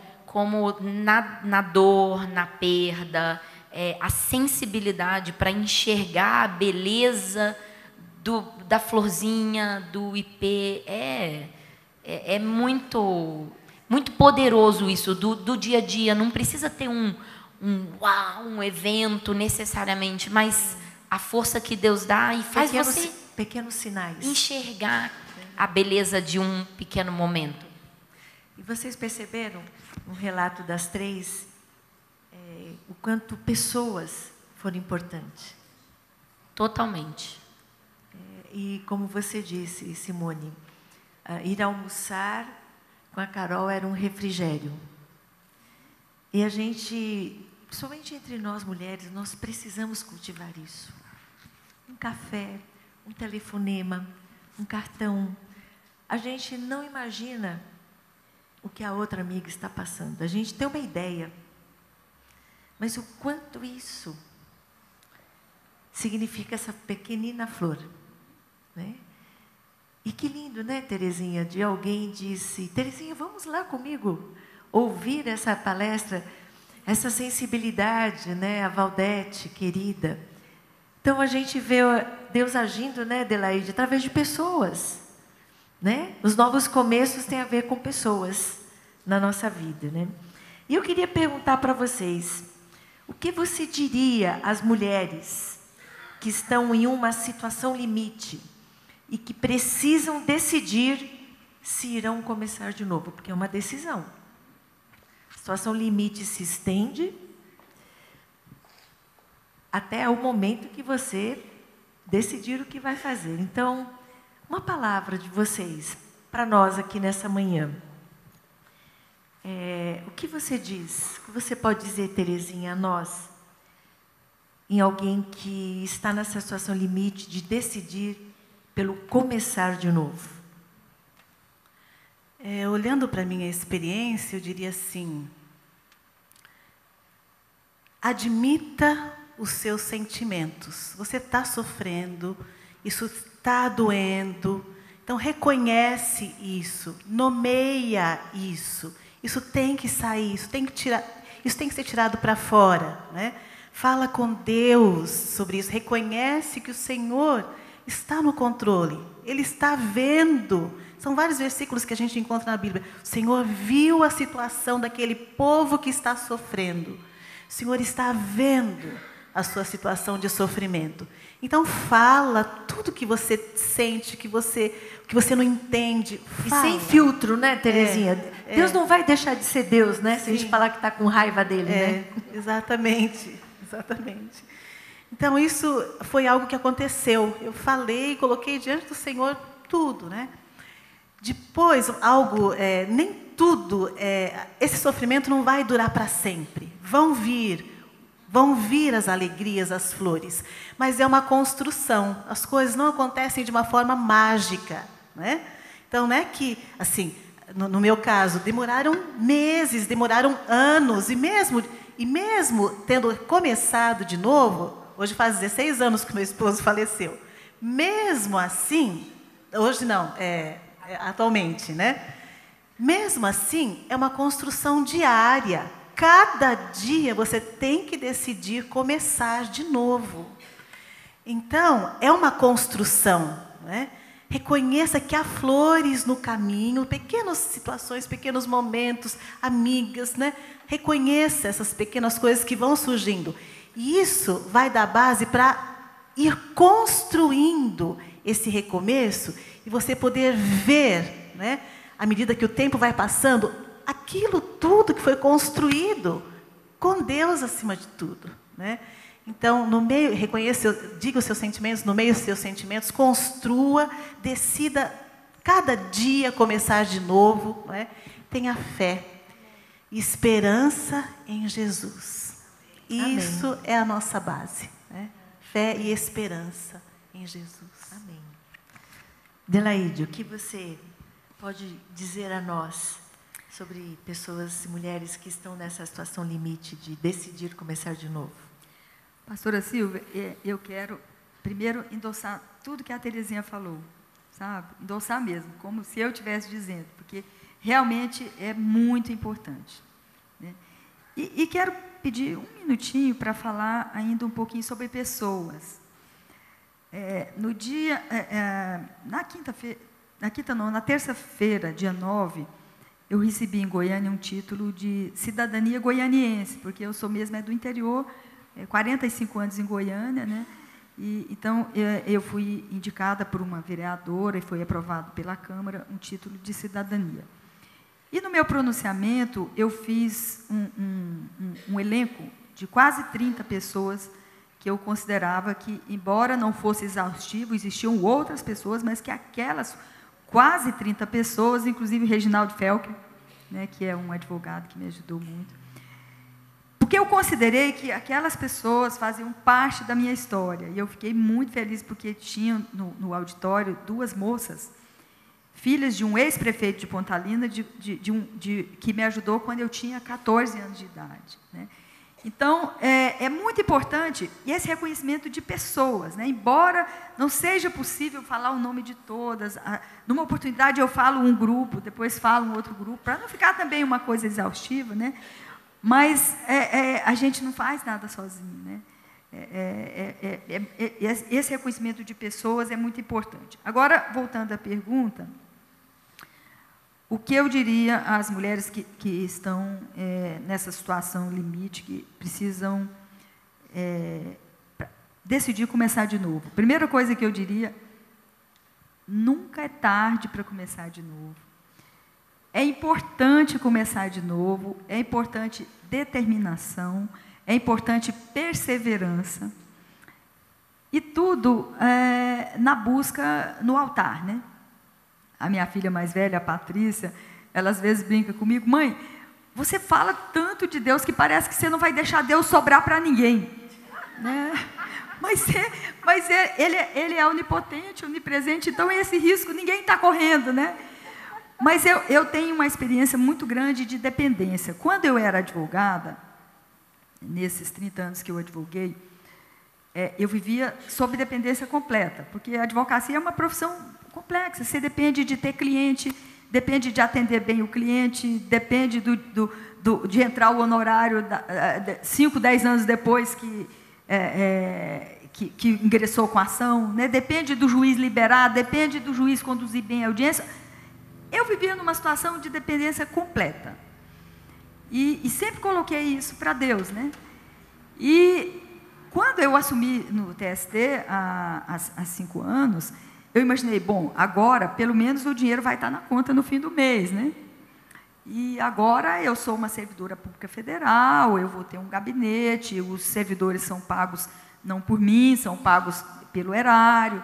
na dor, na perda, a sensibilidade para enxergar a beleza da florzinha, do ipê. É muito, muito poderoso isso, do dia a dia. Não precisa ter um evento necessariamente, mas a força que Deus dá e faz você pequenos sinais enxergar a beleza de um pequeno momento. E vocês perceberam no relato das 3 o quanto pessoas foram importantes? Totalmente. E como você disse, Simone, ir almoçar com a Carol era um refrigério. E a gente, principalmente entre nós mulheres, nós precisamos cultivar isso. Um café, um telefonema, um cartão. A gente não imagina o que a outra amiga está passando. A gente tem uma ideia. Mas o quanto isso significa essa pequenina flor, né? E que lindo, né, Terezinha? De alguém disse, Terezinha, vamos lá comigo ouvir essa palestra, essa sensibilidade, né, a Valdete, querida. Então, a gente vê Deus agindo, né, Adelaide, através de pessoas, né? Os novos começos têm a ver com pessoas na nossa vida, né? E eu queria perguntar para vocês, o que você diria às mulheres que estão em uma situação limite e que precisam decidir se irão começar de novo? Porque é uma decisão. A situação limite se estende até o momento que você decidir o que vai fazer. Então, uma palavra de vocês para nós aqui nessa manhã. O que você diz? O que você pode dizer, Terezinha, a nós, em alguém que está nessa situação limite de decidir pelo começar de novo? Olhando para a minha experiência, eu diria assim: admita os seus sentimentos. Você está sofrendo, isso está doendo, então reconhece isso, nomeia isso. Isso tem que sair, isso tem que ser tirado para fora, né? Fala com Deus sobre isso, reconhece que o Senhor está no controle, Ele está vendo. São vários versículos que a gente encontra na Bíblia. O Senhor viu a situação daquele povo que está sofrendo. O Senhor está vendo a sua situação de sofrimento. Então fala tudo que você sente, que você não entende. Fala. E sem filtro, né, Terezinha? Deus não vai deixar de ser Deus, né? Se a gente falar que está com raiva dele, né? Exatamente, exatamente. Então isso foi algo que aconteceu. Eu falei, coloquei diante do Senhor tudo, né? Depois, nem tudo, esse sofrimento não vai durar para sempre. Vão vir as alegrias, as flores, mas é uma construção. As coisas não acontecem de uma forma mágica, né? Então, não é que, assim, no meu caso, demoraram meses, demoraram anos, e mesmo tendo começado de novo, hoje faz 16 anos que meu esposo faleceu, mesmo assim, hoje não, atualmente, né? Mesmo assim, é uma construção diária. Cada dia você tem que decidir começar de novo. Então, é uma construção, né? Reconheça que há flores no caminho, pequenas situações, pequenos momentos, amigas, né? Reconheça essas pequenas coisas que vão surgindo. E isso vai dar base para ir construindo esse recomeço e você poder ver, né? À medida que o tempo vai passando, aquilo tudo que foi construído com Deus acima de tudo, né? Então, no meio, reconheça, diga os seus sentimentos, no meio dos seus sentimentos, construa, decida cada dia começar de novo, né? Tenha fé, esperança em Jesus. Amém. Isso é a nossa base, né? Fé e esperança em Jesus. Amém. Delaide, o que você pode dizer a nós sobre pessoas e mulheres que estão nessa situação limite de decidir começar de novo? Pastora Silvia, eu quero primeiro endossar tudo que a Terezinha falou, sabe? Endossar mesmo, como se eu estivesse dizendo, porque realmente é muito importante, né? E quero pedir um minutinho para falar ainda um pouquinho sobre pessoas. Na terça-feira, dia 9, eu recebi em Goiânia um título de cidadania goianiense, porque eu sou mesmo do interior, 45 anos em Goiânia, né? Então, eu fui indicada por uma vereadora e foi aprovado pela Câmara um título de cidadania. E no meu pronunciamento, eu fiz um elenco de quase 30 pessoas que eu considerava que, embora não fosse exaustivo, existiam outras pessoas, mas que aquelas quase 30 pessoas, inclusive o Reginaldo Felker, né, que é um advogado que me ajudou muito, porque eu considerei que aquelas pessoas faziam parte da minha história. E eu fiquei muito feliz porque tinha no auditório 2 moças, filhas de um ex-prefeito de Pontalina, que me ajudou quando eu tinha 14 anos de idade, né? Então, é muito importante esse reconhecimento de pessoas, né? Embora não seja possível falar o nome de todas, numa oportunidade eu falo um grupo, depois falo um outro grupo, para não ficar também uma coisa exaustiva, né? Mas a gente não faz nada sozinho, né? Esse reconhecimento de pessoas é muito importante. Agora, voltando à pergunta, o que eu diria às mulheres que estão nessa situação limite, que precisam decidir começar de novo? Primeira coisa que eu diria, nunca é tarde para começar de novo. É importante começar de novo, é importante determinação, é importante perseverança. E tudo na busca no altar, né? A minha filha mais velha, a Patrícia, ela às vezes brinca comigo: mãe, você fala tanto de Deus que parece que você não vai deixar Deus sobrar para ninguém, né? Mas ele é onipotente, onipresente, então esse risco ninguém está correndo, né? Mas eu tenho uma experiência muito grande de dependência. Quando eu era advogada, nesses 30 anos que eu advoguei, eu vivia sob dependência completa, porque a advocacia é uma profissão complexa. Você depende de ter cliente, depende de atender bem o cliente, depende de entrar o honorário 5, 10 anos depois que ingressou com a ação, né? Depende do juiz liberar, depende do juiz conduzir bem a audiência. Eu vivia numa situação de dependência completa. E sempre coloquei isso para Deus, né? E quando eu assumi no TST há 5 anos, eu imaginei, bom, agora pelo menos o dinheiro vai estar na conta no fim do mês, né? E agora eu sou uma servidora pública federal, eu vou ter um gabinete, os servidores são pagos não por mim, são pagos pelo erário,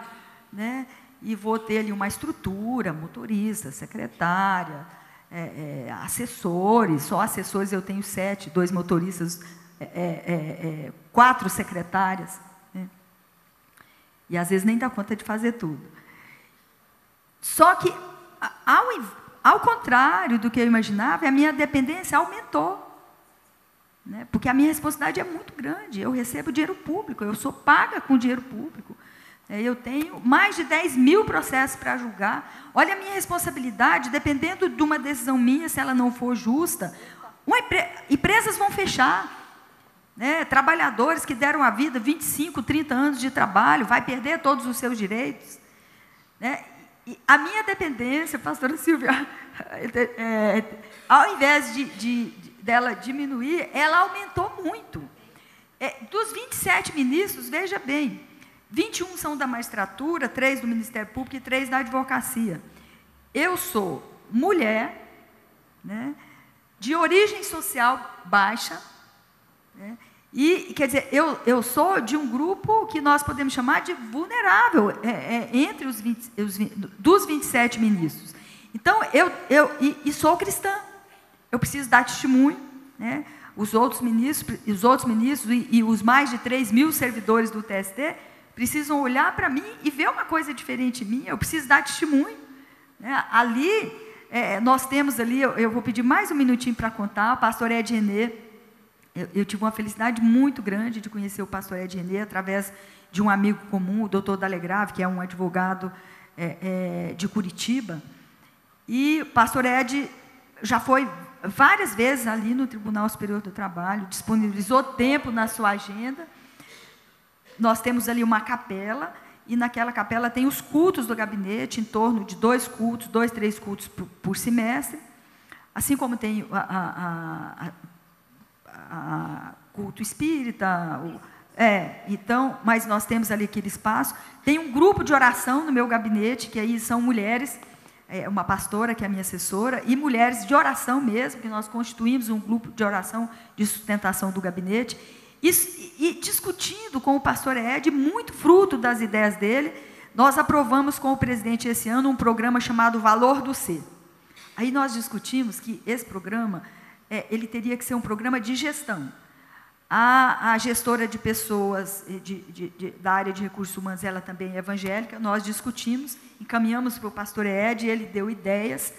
né? E vou ter ali uma estrutura, motorista, secretária, assessores, só assessores eu tenho 7, 2 motoristas, 4 secretárias, né? E às vezes nem dá conta de fazer tudo. Só que, ao contrário do que eu imaginava, a minha dependência aumentou, né? Porque a minha responsabilidade é muito grande, eu recebo dinheiro público, eu sou paga com dinheiro público. Eu tenho mais de 10 mil processos para julgar. Olha a minha responsabilidade, dependendo de uma decisão minha, se ela não for justa, empresas vão fechar, né? Trabalhadores que deram a vida 25, 30 anos de trabalho, vai perder todos os seus direitos, né? E a minha dependência, pastora Silvia, ao invés dela diminuir, ela aumentou muito. Dos 27 ministros, veja bem, 21 são da magistratura, 3 do Ministério Público e 3 da advocacia. Eu sou mulher, né, de origem social baixa, né, e, quer dizer, eu sou de um grupo que nós podemos chamar de vulnerável, entre dos 27 ministros. Então, eu sou cristã, eu preciso dar testemunho, né? Os outros ministros e os mais de 3 mil servidores do TST precisam olhar para mim e ver uma coisa diferente em mim, eu preciso dar testemunho, né? Ali, nós temos ali, eu vou pedir mais um minutinho para contar, o pastor Ed René. Eu tive uma felicidade muito grande de conhecer o pastor Ed René através de um amigo comum, o doutor Dalegrave, que é um advogado de Curitiba. E o pastor Ed já foi várias vezes ali no Tribunal Superior do Trabalho, disponibilizou tempo na sua agenda. Nós temos ali uma capela, e naquela capela tem os cultos do gabinete, em torno de 2 cultos, 2, 3 cultos por semestre, assim como tem culto espírita, então, mas nós temos ali aquele espaço. Tem um grupo de oração no meu gabinete, que aí são mulheres, uma pastora, que é a minha assessora, e mulheres de oração mesmo, que nós constituímos um grupo de oração de sustentação do gabinete, e discutindo com o pastor Ed, muito fruto das ideias dele, nós aprovamos com o presidente esse ano um programa chamado Valor do Ser. Aí nós discutimos que esse programa, ele teria que ser um programa de gestão. A gestora de pessoas da área de recursos humanos, ela também é evangélica, nós discutimos, encaminhamos para o pastor Ed, ele deu ideias,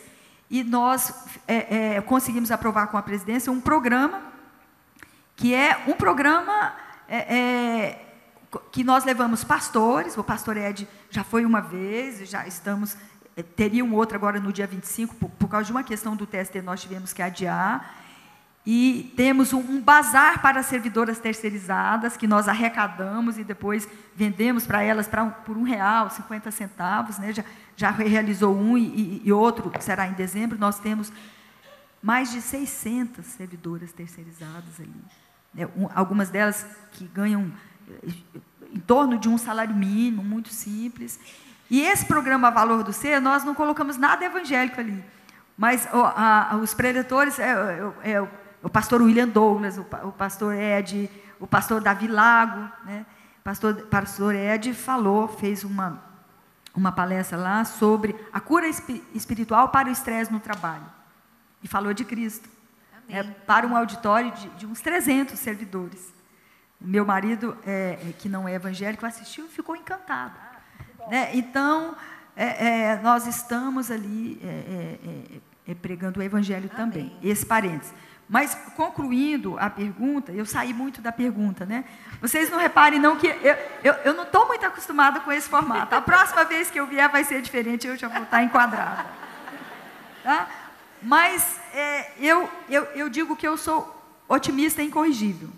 e nós conseguimos aprovar com a presidência um programa, que é um programa que nós levamos pastores, o pastor Ed já foi uma vez, já estamos, teria um outro agora no dia 25, por causa de uma questão do TST, nós tivemos que adiar. E temos um bazar para servidoras terceirizadas, que nós arrecadamos e depois vendemos para elas por R$1,50, né? Já realizou um e outro será em dezembro. Nós temos mais de 600 servidoras terceirizadas ali, né? Algumas delas que ganham em torno de um salário mínimo, muito simples. E esse programa Valor do Ser, nós não colocamos nada evangélico ali, mas os preletores o pastor William Douglas, o pastor Ed, o pastor Davi Lago, né? Pastor Ed fez uma palestra lá sobre a cura espiritual para o estresse no trabalho. E falou de Cristo, para um auditório de uns 300 servidores. Meu marido, que não é evangélico, assistiu e ficou encantado. Né? Então, nós estamos ali pregando o evangelho também. Esse parênteses. Mas, concluindo a pergunta, eu saí muito da pergunta, né? Vocês não reparem, não, que eu não estou muito acostumada com esse formato. A próxima vez que eu vier vai ser diferente, eu já vou estar enquadrada. Tá? Mas eu digo que eu sou otimista e incorrigível.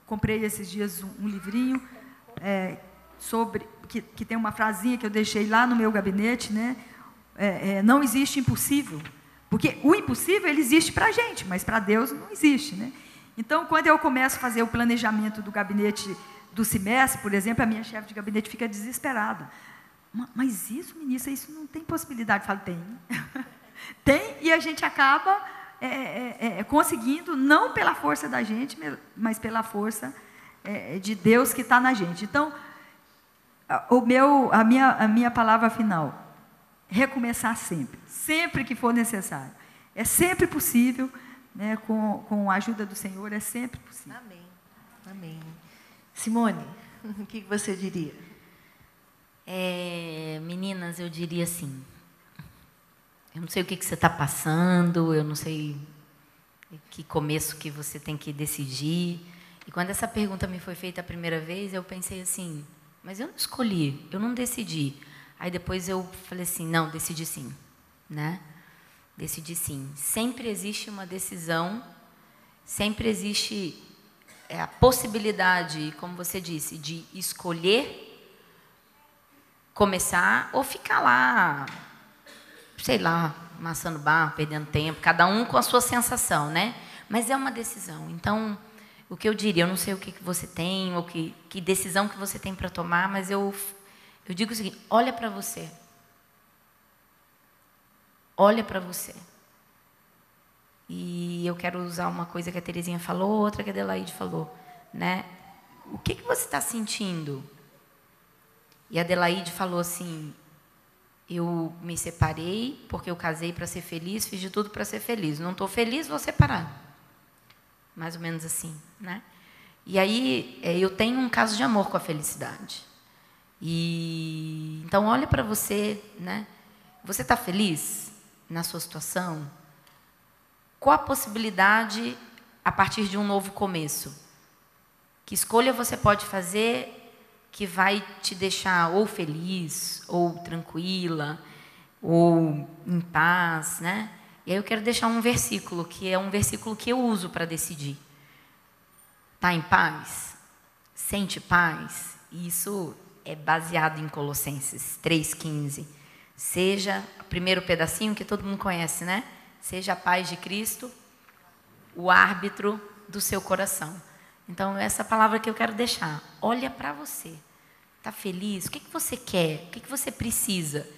Comprei esses dias um livrinho sobre que tem uma frasinha que eu deixei lá no meu gabinete, né? Não existe impossível Porque o impossível, ele existe para a gente, mas para Deus não existe, né? Então, quando eu começo a fazer o planejamento do gabinete do semestre, por exemplo, a minha chefe de gabinete fica desesperada. Mas isso, ministra, isso não tem possibilidade. Eu falo, tem. Tem, e a gente acaba conseguindo, não pela força da gente, mas pela força de Deus que está na gente. Então, a minha palavra final, recomeçar sempre, sempre que for necessário. É sempre possível, né, com a ajuda do Senhor, é sempre possível. Amém. Amém. Simone, o que você diria? Meninas, eu diria assim, eu não sei o que você está passando, eu não sei que começo que você tem que decidir. E quando essa pergunta me foi feita a primeira vez, eu pensei assim, mas eu não escolhi, eu não decidi. Aí depois eu falei assim, não, decidi sim, né? Decidi sim. Sempre existe uma decisão, sempre existe a possibilidade, como você disse, de escolher começar ou ficar lá, sei lá, amassando barro, perdendo tempo, cada um com a sua sensação, né? Mas é uma decisão. Então, o que eu diria, eu não sei o que você tem, ou que decisão que você tem para tomar, mas eu digo o seguinte, olha para você. Olha para você. E eu quero usar uma coisa que a Terezinha falou, outra que a Adelaide falou, né? O que você está sentindo? E a Adelaide falou assim, eu me separei porque eu casei para ser feliz, fiz de tudo para ser feliz. Não estou feliz, vou separar. Mais ou menos assim, né? E aí, eu tenho um caso de amor com a felicidade. E então, olha para você, né? Você está feliz na sua situação? Qual a possibilidade a partir de um novo começo? Que escolha você pode fazer que vai te deixar ou feliz, ou tranquila, ou em paz, né? E aí eu quero deixar um versículo, que é um versículo que eu uso para decidir. Está em paz? Sente paz? Isso é baseado em Colossenses 3,15. Seja, o primeiro pedacinho que todo mundo conhece, né? Seja a paz de Cristo o árbitro do seu coração. Então, essa palavra que eu quero deixar. Olha para você. Está feliz? O que você quer? O que você precisa?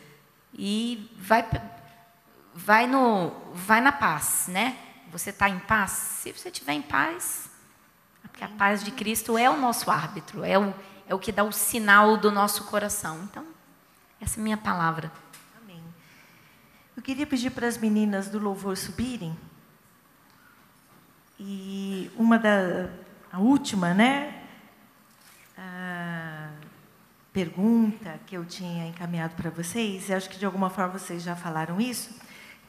E vai na paz, né? Você está em paz? Se você estiver em paz, porque a paz de Cristo é o nosso árbitro, é o que dá o sinal do nosso coração. Então, essa é a minha palavra. Amém. Eu queria pedir para as meninas do louvor subirem. E a última, né? A pergunta que eu tinha encaminhado para vocês, e acho que de alguma forma vocês já falaram isso,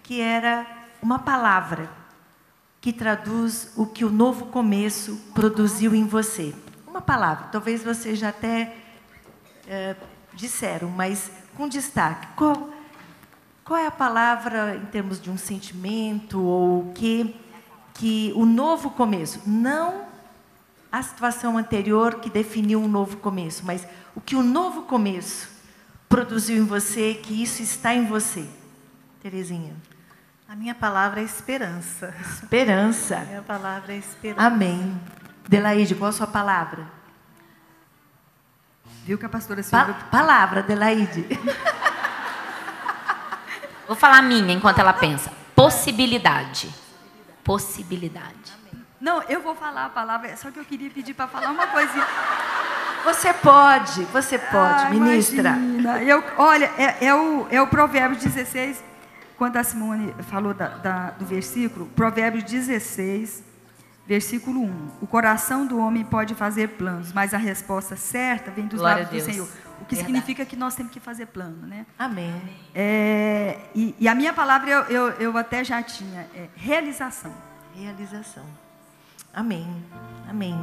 que era uma palavra que traduz o que o novo começo produziu em você. Uma palavra, talvez vocês já até disseram, mas com destaque. Qual é a palavra em termos de um sentimento ou que o novo começo, não a situação anterior que definiu um novo começo, mas o que o novo começo produziu em você, que isso está em você? Terezinha. A minha palavra é esperança. Esperança. A minha palavra é esperança. Amém. Adelaide, qual a sua palavra? Viu que a pastora Silvia... Palavra, Adelaide. Vou falar a minha enquanto ela pensa. Possibilidade. Possibilidade. Não, eu vou falar a palavra, só que eu queria pedir para falar uma coisinha. Você pode, ministra. Imagina. Olha, é o Provérbios 16, quando a Simone falou do versículo, Provérbios 16, versículo 1. O coração do homem pode fazer planos, mas a resposta certa vem dos lábios do Senhor. O que significa que nós temos que fazer plano, né? Amém. E a minha palavra eu até já tinha, realização. Realização. Amém. Amém.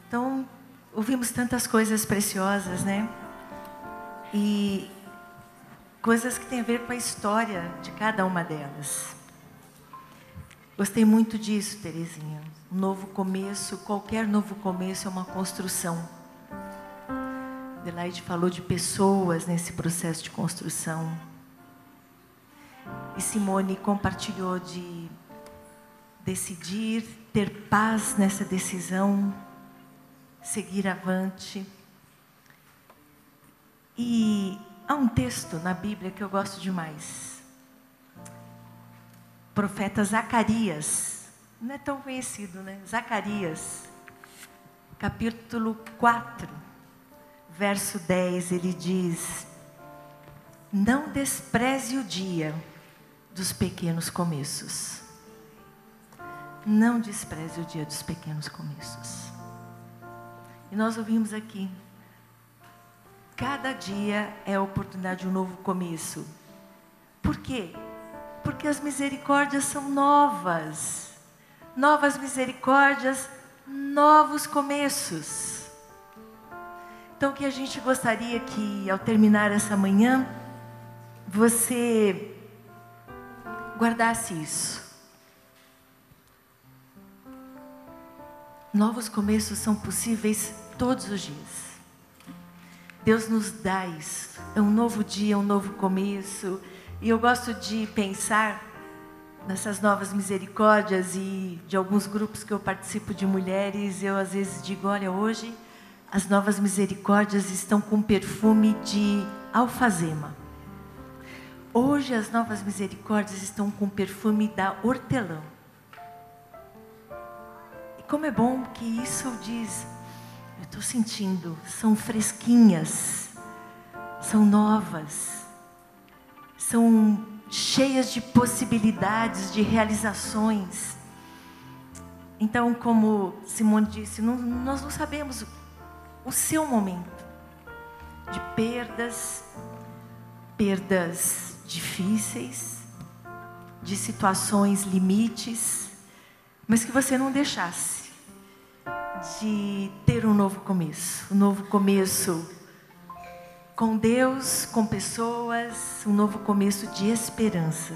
Então, ouvimos tantas coisas preciosas, né? E coisas que têm a ver com a história de cada uma delas. Gostei muito disso, Terezinha. Um novo começo, qualquer novo começo é uma construção. Adelaide falou de pessoas nesse processo de construção. e Simone compartilhou de decidir, ter paz nessa decisão, seguir avante. E há um texto na Bíblia que eu gosto demais. Profeta Zacarias, não é tão conhecido, né? Zacarias, capítulo 4, verso 10, ele diz: não despreze o dia dos pequenos começos. Não despreze o dia dos pequenos começos. E nós ouvimos aqui, cada dia é a oportunidade de um novo começo. Por quê? Porque as misericórdias são novas. Novas misericórdias, novos começos. Então, o que a gente gostaria que, ao terminar essa manhã, você guardasse isso. Novos começos são possíveis todos os dias. Deus nos dá isso. É um novo dia, um novo começo. E eu gosto de pensar nessas novas misericórdias e de alguns grupos que eu participo de mulheres. Eu às vezes digo, olha, hoje as novas misericórdias estão com perfume de alfazema. Hoje as novas misericórdias estão com perfume da hortelã. E como é bom que isso diz, eu estou sentindo, são fresquinhas, são novas, são cheias de possibilidades, de realizações. Então, como Simone disse, nós não sabemos o seu momento de perdas difíceis, de situações limites, mas que você não deixasse de ter um novo começo com Deus, com pessoas, um novo começo de esperança.